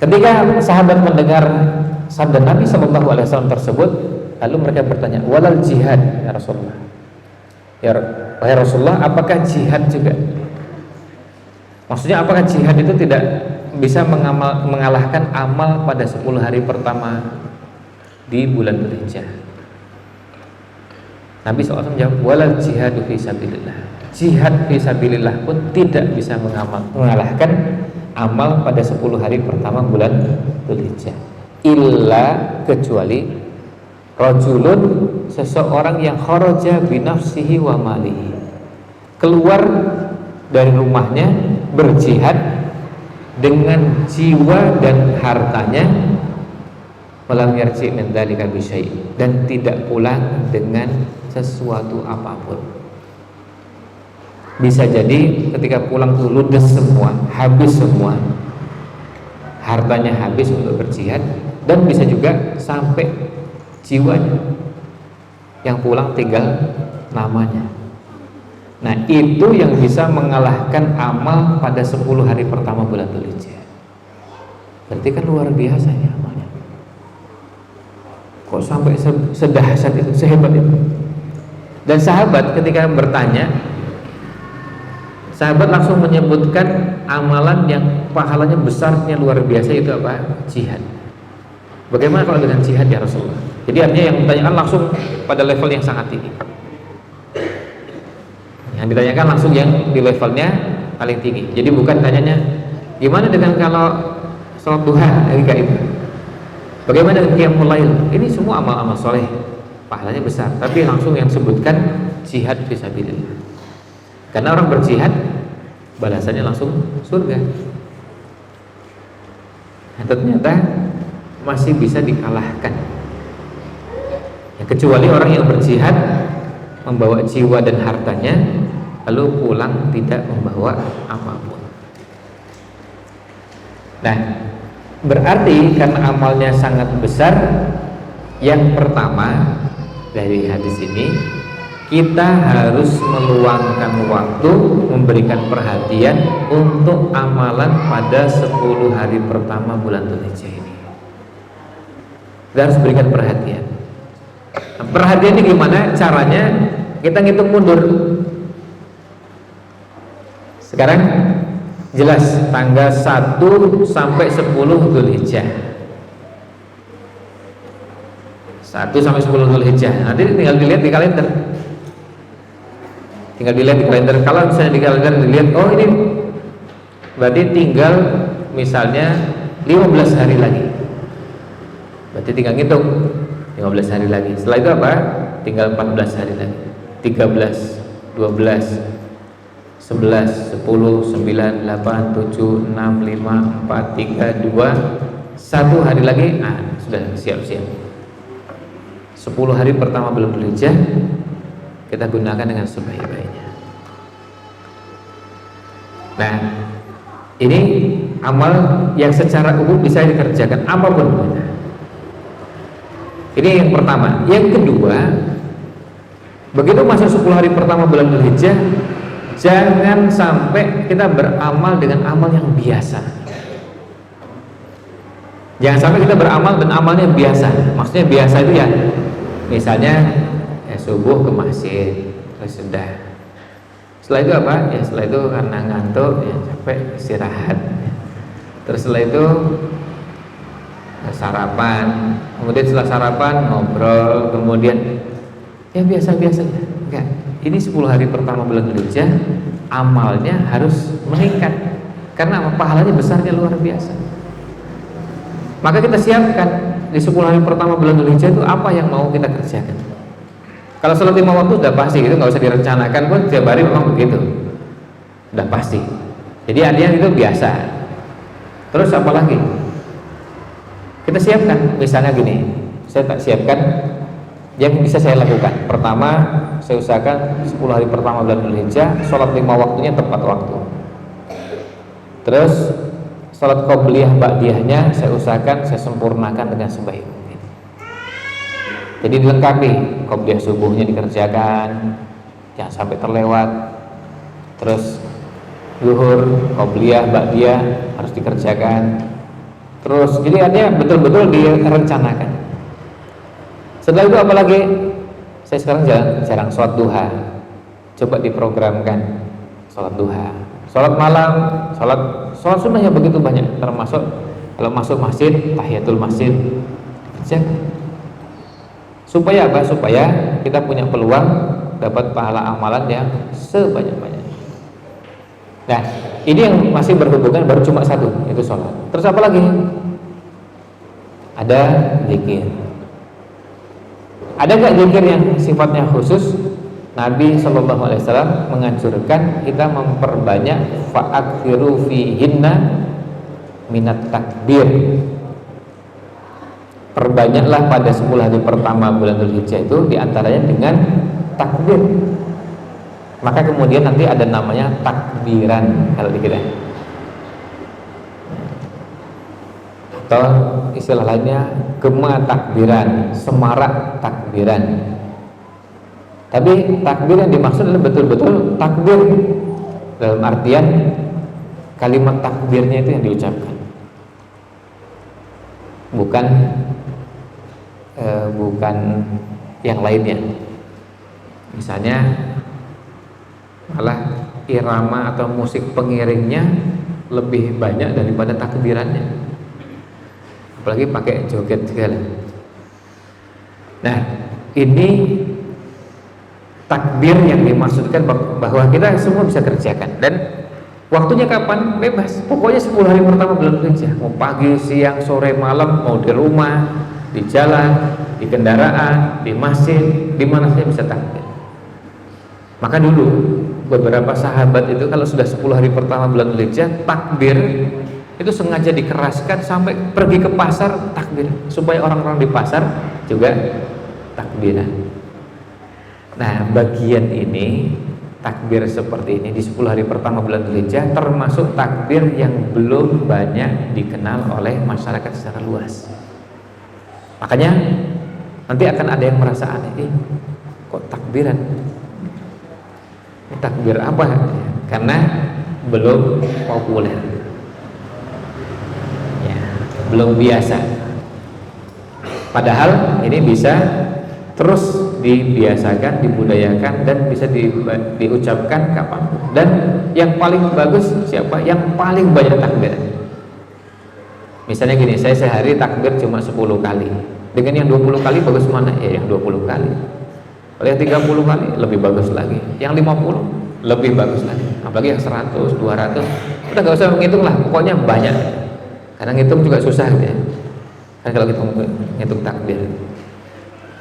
ketika sahabat mendengar sabda Nabi SAW tersebut, lalu mereka bertanya, walal jihad ya Rasulullah, ya Rasulullah, apakah jihad juga? Maksudnya apakah jihad itu tidak bisa mengalahkan amal pada 10 hari pertama di bulan Dzulhijjah? Nabi SAW menjawab, walal jihadu fi sabilillah. Jihad fi sabilillah pun tidak bisa mengalahkan amal pada 10 hari pertama bulan Dzulhijjah, illa kecuali rajulun, seseorang yang kharaja binafsihi wa malihi, keluar dari rumahnya berjihad dengan jiwa dan hartanya, walam yarji min dzalika bi syai', dan tidak pulang dengan sesuatu apapun. Bisa jadi ketika pulang tuh ludes semua, habis semua, hartanya habis untuk berjihad, dan bisa juga sampai jiwanya, yang pulang tinggal namanya. Nah, itu yang bisa mengalahkan amal pada 10 hari pertama bulan Dzulhijjah. Berarti kan luar biasa ya amalnya. Kok sampai sedahsyat itu, sehebat itu? Dan sahabat ketika bertanya, sahabat langsung menyebutkan amalan yang pahalanya besarnya luar biasa, itu apa? Jihad. Bagaimana kalau dengan jihad ya Rasulullah? Jadi artinya yang ditanyakan langsung pada level yang sangat tinggi. Yang ditanyakan langsung yang di levelnya paling tinggi. Jadi bukan tanyanya gimana dengan kalau sholat duha, enggak itu. Bagaimana dengan qiyamul lail? Ini semua amal-amal soleh, pahalanya besar. Tapi langsung yang sebutkan jihad fisabilillah. Karena orang berjihad balasannya langsung surga. Nah, ternyata masih bisa dikalahkan. Ya, kecuali orang yang berjihad membawa jiwa dan hartanya, lalu pulang tidak membawa apapun. Nah, berarti karena amalnya sangat besar, yang pertama dari hadis ini, kita harus meluangkan waktu, memberikan perhatian untuk amalan pada 10 hari pertama bulan Dzulhijjah ini. Kita harus berikan perhatian. Nah, perhatian ini gimana caranya? Kita ngitung mundur. Sekarang jelas tanggal 1 sampai 10 Dzulhijjah. 1 sampai 10 Dzulhijjah. Nanti tinggal dilihat di kalender. Tinggal dilihat di kalender. Kalau misalnya di kalender dilihat, oh ini berarti tinggal misalnya 15 hari lagi. Berarti tinggal ngitung 15 hari lagi. Setelah itu apa? Tinggal 14 hari lagi. 13, 12, 11, 10, 9, 8, 7, 6, 5, 4, 3, 2, 1 hari lagi. Nah, sudah siap-siap. 10 hari pertama bulan Dzulhijjah kita gunakan dengan sebaik-baiknya. Nah, ini amal yang secara umum bisa dikerjakan apapun. Ini yang pertama. Yang kedua, begitu masuk 10 hari pertama bulan Dzulhijjah, jangan sampai kita beramal dengan amal yang biasa. Jangan sampai kita beramal dan amalnya biasa. Maksudnya biasa itu ya, misalnya subuh ke masjid, terus sudah. Setelah itu apa? Ya setelah itu karena ngantuk, ya capek, istirahat. Terus setelah itu sarapan, kemudian setelah sarapan ngobrol, kemudian ya biasa-biasa aja. Enggak. Ini 10 hari pertama bulan Dzulhijjah amalnya harus meningkat. Karena pahalanya besarnya luar biasa. Maka kita siapkan di 10 hari pertama bulan Dzulhijjah itu apa yang mau kita kerjakan. Kalau sholat 5 waktu sudah pasti, itu nggak usah direncanakan pun, tiap hari memang begitu, sudah pasti. Jadi artinya itu biasa. Terus apa lagi? Kita siapkan, misalnya gini, saya tak siapkan yang bisa saya lakukan. Pertama, saya usahakan 10 hari pertama bulan Dzulhijjah sholat 5 waktunya tepat waktu. Terus sholat qobliyah ba'diyahnya saya usahakan saya sempurnakan dengan sebaik mungkin. Jadi dilengkapi, qobliyah subuhnya dikerjakan, jangan sampai terlewat. Terus zuhur, qobliyah ba'diyah harus dikerjakan. Terus jadi artinya betul-betul direncanakan. Setelah itu apalagi? Saya sekarang jarang sholat duha. Coba diprogramkan sholat duha. Sholat malam, sholat sunnahnya begitu banyak. Termasuk kalau masuk masjid, tahiyatul masjid. Supaya apa? Supaya kita punya peluang dapat pahala amalan yang sebanyak-banyaknya. Nah, Ini yang masih berhubungan baru cuma satu, itu sholat. Terus apa lagi? Ada zikir. Ada nggak zikir yang sifatnya khusus? Nabi SAW menganjurkan kita memperbanyak fa'akthiru fihinna minat takbir. Perbanyaklah pada 10 hari pertama bulan Dzulhijjah itu diantaranya dengan takbir. Maka kemudian nanti ada namanya takbiran kalau di kita, atau istilah lainnya gema takbiran, semarak takbiran. Tapi takbir yang dimaksud adalah betul-betul takbir dalam artian kalimat takbirnya itu yang diucapkan, bukan yang lainnya. Misalnya malah irama atau musik pengiringnya lebih banyak daripada takbirannya, apalagi pakai joget segala. Nah, ini takbir yang dimaksudkan bahwa kita semua bisa kerjakan. Dan waktunya kapan? Bebas. Pokoknya 10 hari pertama bulan Dzulhijjah, mau pagi, siang, sore, malam, mau di rumah, di jalan, di kendaraan, di masjid, di mana saja bisa takbir. Maka dulu beberapa sahabat itu kalau sudah 10 hari pertama bulan Dzulhijjah, takbir itu sengaja dikeraskan sampai pergi ke pasar takbir, supaya orang-orang di pasar juga takbiran. Nah, bagian ini takbir seperti ini di 10 hari pertama bulan Dzulhijjah termasuk takbir yang belum banyak dikenal oleh masyarakat secara luas. Makanya nanti akan ada yang merasa aneh, kok takbiran? Takbir apa? Karena belum populer, ya, belum biasa. Padahal ini bisa terus dibiasakan, dibudayakan, dan bisa diucapkan kapanpun. Dan yang paling bagus siapa? Yang paling banyak takbir. Misalnya gini, saya sehari takbir cuma 10 kali. Dengan yang 20 kali bagus mana? Ya yang 20 kali. Kalau yang 30 kali lebih bagus lagi. Yang 50 lebih bagus lagi. Apalagi yang 100, 200, udah gak usah menghitung lah, pokoknya banyak. Karena ngitung juga susah ya. Kan kalau kita ngitung takbir.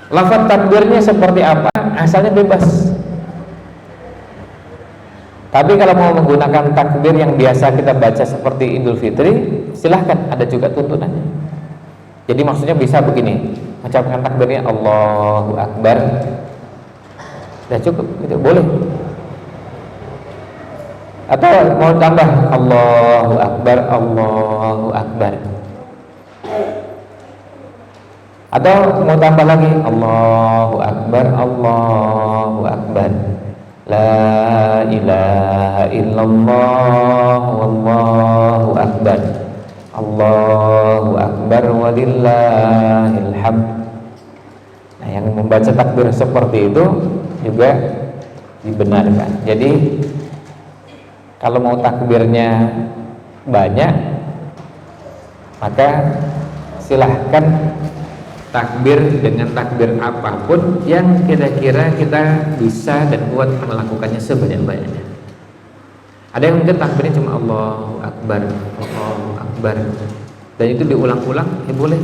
Lafaz takbirnya seperti apa? Asalnya bebas. Tapi kalau mau menggunakan takbir yang biasa kita baca seperti Idul Fitri, silahkan, ada juga tuntunannya. Jadi maksudnya bisa begini, mengucapkan takbirnya Allahu Akbar, sudah cukup, itu boleh. Atau mau tambah Allahu Akbar, Allahu Akbar. Atau mau tambah lagi Allahu Akbar, Allahu Akbar, La ilaha illallah, Wallahu Akbar, Allahu Akbar, walillahil hamd. Nah, yang membaca takbir seperti itu juga dibenarkan. Jadi kalau mau takbirnya banyak, maka silahkan takbir dengan takbir apapun yang kira-kira kita bisa dan kuat melakukannya sebanyak-banyaknya. Ada yang mungkin takbirnya cuma Allahu Akbar, Allahu Akbar, dan itu diulang-ulang, ya boleh.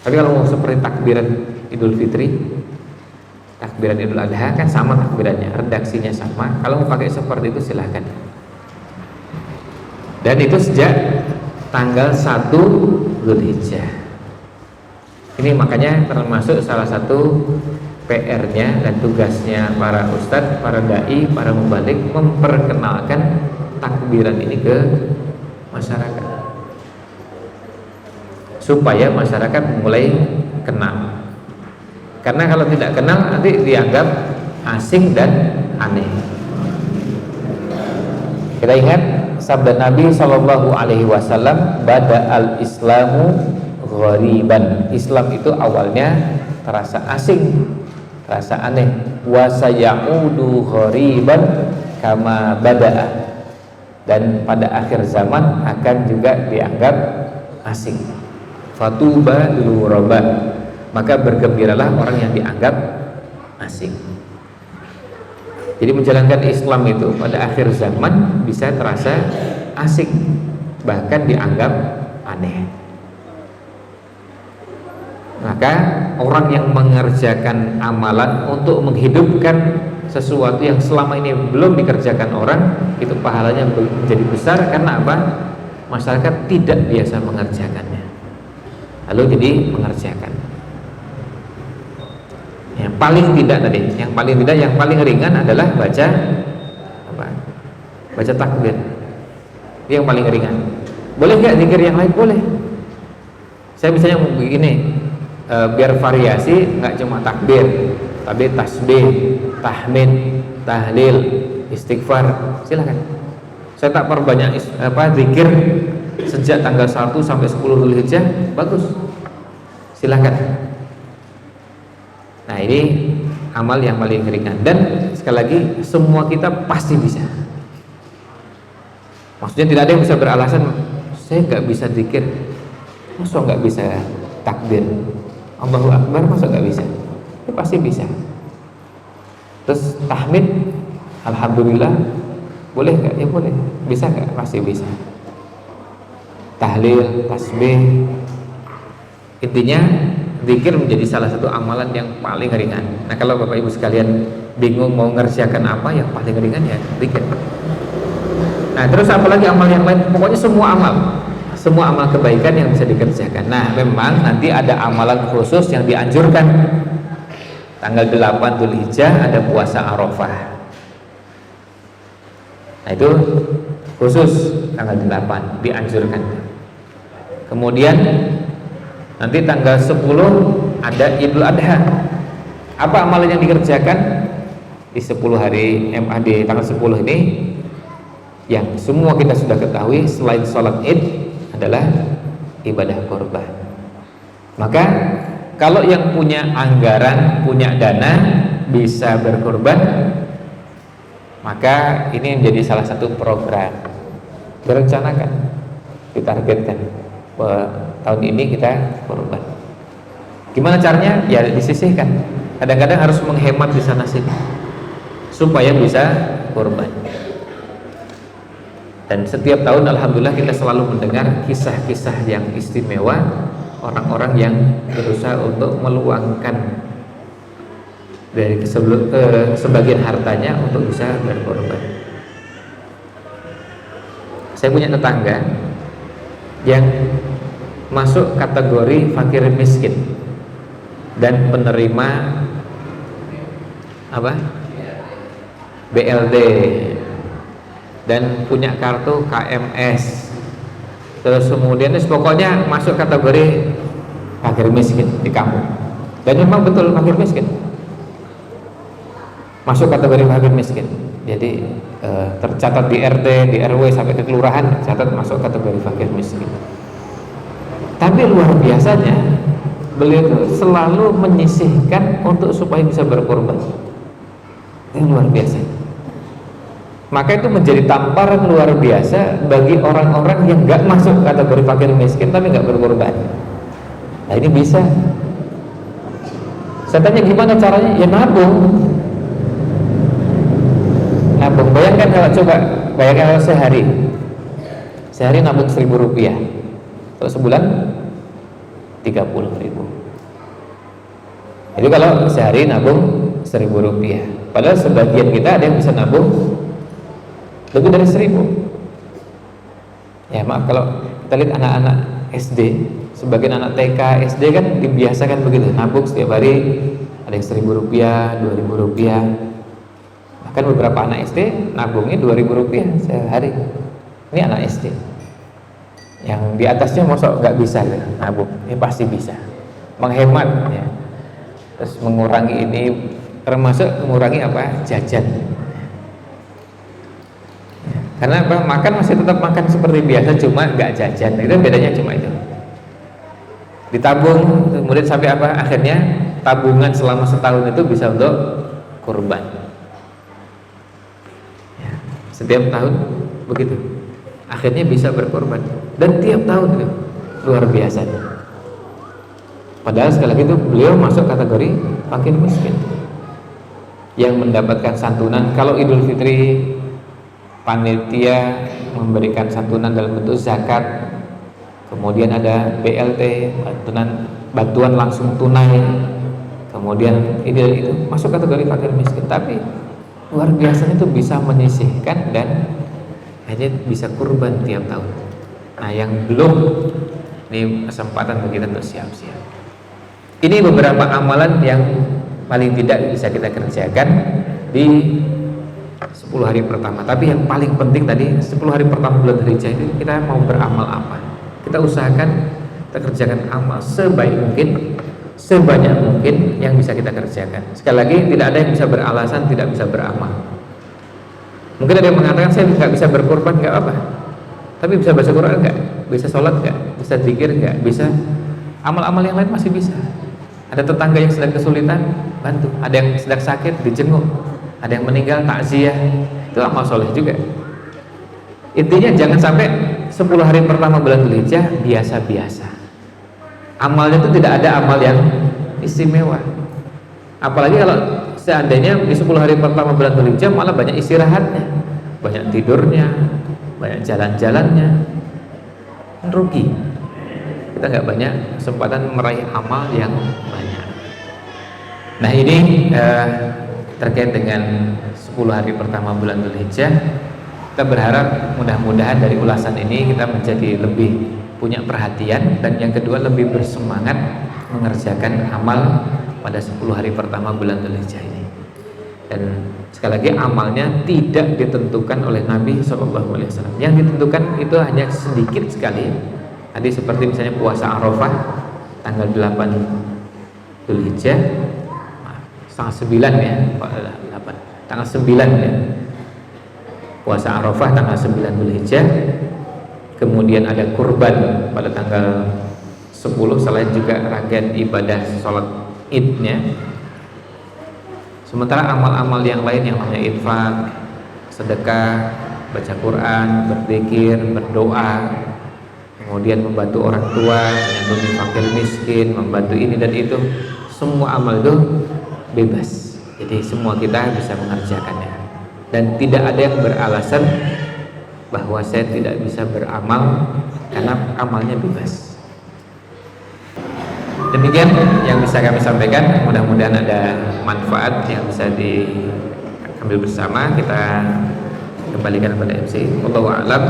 Tapi kalau mau seperti takbiran Idul Fitri, takbiran Idul Adha kan sama takbirannya, redaksinya sama. Kalau mau pakai seperti itu silahkan. Dan itu sejak tanggal 1 Dzulhijjah. Ini makanya termasuk salah satu PR-nya dan tugasnya para ustadz, para dai, para mubalik memperkenalkan takbiran ini ke masyarakat, supaya masyarakat mulai kenal. Karena kalau tidak kenal nanti dianggap asing dan aneh. Kita ingat sabda Nabi SAW, bada al-Islamu ghariban. Islam itu awalnya terasa asing, terasa aneh. Wa sayaudu ghariban kama bada'a. Dan pada akhir zaman akan juga dianggap asing. Fatuba lil ghuraba. Maka bergembiralah orang yang dianggap asing. Jadi menjalankan Islam itu pada akhir zaman bisa terasa asik, bahkan dianggap aneh. Maka orang yang mengerjakan amalan untuk menghidupkan sesuatu yang selama ini belum dikerjakan orang, itu pahalanya menjadi besar. Karena apa? Masyarakat tidak biasa mengerjakannya, lalu jadi mengerjakan. Yang paling tidak tadi, yang paling ringan adalah baca apa? Baca takbir. Yang paling ringan. Boleh nggak zikir yang lain? Boleh. Saya misalnya begini, biar variasi, nggak cuma takbir, tapi tasbih, tahmid, tahlil, istighfar, silakan. Saya tak perbanyak zikir sejak tanggal 1 sampai 10 Dzulhijjah, bagus, silakan. Nah, ini amal yang paling ringan, dan sekali lagi semua kita pasti bisa. Maksudnya tidak ada yang bisa beralasan saya nggak bisa zikir, masa nggak bisa takbir, Allahu Akbar, masa nggak bisa? Ya, pasti bisa. Terus tahmid, alhamdulillah, boleh nggak? Ya boleh. Bisa nggak? Pasti bisa. Tahlil, tasbih, intinya zikir menjadi salah satu amalan yang paling ringan. Nah, kalau Bapak Ibu sekalian bingung mau ngerjakan apa, yang paling ringan ya zikir. Nah, terus apalagi amal yang lain? Pokoknya semua amal kebaikan yang bisa dikerjakan. Nah, memang nanti ada amalan khusus yang dianjurkan. Tanggal 8 Dzulhijjah ada puasa Arafah. Nah, itu khusus tanggal 8 dianjurkan. Kemudian nanti tanggal 10 ada Idul Adha. Apa amalan yang dikerjakan di 10 hari MAD tanggal 10 ini? Yang semua kita sudah ketahui, selain sholat Id adalah ibadah korban. Maka kalau yang punya anggaran, punya dana, bisa berkorban, maka ini menjadi salah satu program. Direncanakan, ditargetkan tahun ini kita korban. Gimana caranya? Ya disisihkan. Kadang-kadang harus menghemat di sana sini supaya bisa korban. Dan setiap tahun alhamdulillah kita selalu mendengar kisah-kisah yang istimewa, orang-orang yang berusaha untuk meluangkan dari sebagian hartanya untuk bisa berkorban. Saya punya tetangga yang masuk kategori fakir miskin dan penerima BLD, dan punya kartu KMS. Terus kemudian pokoknya masuk kategori fakir miskin di kampung. Dan memang betul fakir miskin, masuk kategori fakir miskin. Jadi tercatat di RT, di RW sampai ke kelurahan, catat masuk kategori fakir miskin. Tapi luar biasanya beliau itu selalu menyisihkan untuk supaya bisa berkorban. Ini luar biasa. Maka itu menjadi tamparan luar biasa bagi orang-orang yang nggak masuk kategori fakir miskin tapi nggak berkorban. Nah, ini bisa. Saya tanya gimana caranya? Ya nabung. Bayangkan kalau sehari nabung 1.000 rupiah, terus sebulan 30.000. Jadi kalau sehari nabung 1.000 rupiah, padahal sebagian kita ada yang bisa nabung lebih dari 1.000. Ya maaf, kalau kita lihat anak-anak SD, sebagian anak TK, SD kan dibiasakan begitu, nabung setiap hari ada yang 1.000 rupiah, 2.000 rupiah. Bahkan beberapa anak SD nabungnya 2.000 rupiah sehari. Ini anak SD. Yang di atasnya mosok nggak bisa ya, nabung. Ini pasti bisa. Menghemat ya. Terus mengurangi ini, termasuk mengurangi jajan. Karena makan masih tetap makan seperti biasa, cuma nggak jajan. Itu bedanya cuma itu. Ditabung, kemudian sampai akhirnya tabungan selama setahun itu bisa untuk kurban. Ya, setiap tahun begitu. Akhirnya bisa berkorban. Dan tiap tahun itu luar biasa. Padahal sekali lagi itu beliau masuk kategori fakir miskin. yang mendapatkan santunan. Kalau Idul Fitri panitia memberikan santunan dalam bentuk zakat, kemudian ada BLT, bantuan langsung tunai, kemudian itu masuk kategori fakir miskin. Tapi luar biasanya itu bisa menyisihkan dan hanya bisa kurban tiap tahun. Nah, yang belum, ini kesempatan bagi kita untuk siap-siap. Ini beberapa amalan yang paling tidak bisa kita kerjakan di 10 hari pertama. Tapi yang paling penting tadi 10 hari pertama bulan Dzulhijjah ini kita mau beramal apa? Kita usahakan kita kerjakan amal sebaik mungkin, sebanyak mungkin yang bisa kita kerjakan. Sekali lagi, tidak ada yang bisa beralasan tidak bisa beramal. Mungkin ada yang mengatakan saya nggak bisa berkorban, nggak apa, tapi bisa baca Quran nggak? Bisa sholat nggak? Bisa zikir nggak? Bisa amal-amal yang lain masih bisa. Ada tetangga yang sedang kesulitan, bantu. Ada yang sedang sakit, dijenguk. Ada yang meninggal, takziah. Itu amal soleh juga. Intinya jangan sampai 10 hari pertama bulan Dzulhijjah biasa-biasa. Amalnya itu tidak ada amal yang istimewa. Apalagi kalau seandainya di 10 hari pertama bulan Dzulhijjah malah banyak istirahatnya, banyak tidurnya, banyak jalan-jalannya, rugi. Kita nggak banyak kesempatan meraih amal yang banyak. Nah, ini terkait dengan 10 hari pertama bulan Dzulhijjah. Kita berharap mudah-mudahan dari ulasan ini kita menjadi lebih punya perhatian, dan yang kedua lebih bersemangat mengerjakan amal pada 10 hari pertama bulan Dzulhijjah ini. Dan sekali lagi, amalnya tidak ditentukan oleh Nabi SAW. Yang ditentukan itu hanya sedikit sekali. Tadi seperti misalnya puasa Arafah tanggal 8 Dzulhijjah, tanggal 9 ya, 8, tanggal 9 ya. Puasa Arafah tanggal 9 Dzulhijjah. Kemudian ada kurban pada tanggal 10, selain juga rangkaian ibadah sholat idnya. Sementara amal-amal yang lain yang namanya infak, sedekah, baca Quran, berzikir, berdoa, kemudian membantu orang tua, menyantuni fakir miskin, membantu ini dan itu, semua amal itu bebas. Jadi semua kita bisa mengerjakannya, dan tidak ada yang beralasan bahwa saya tidak bisa beramal karena amalnya bebas. Demikian yang bisa kami sampaikan, mudah-mudahan ada manfaat yang bisa diambil bersama. Kita kembalikan kepada MC. Wallahu a'lam.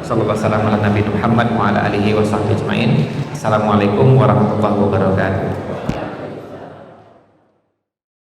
Sallallahu alaihi wasallam ala Nabi Muhammad wa ala alihi washabbihi ajmain. Assalamualaikum warahmatullahi wabarakatuh.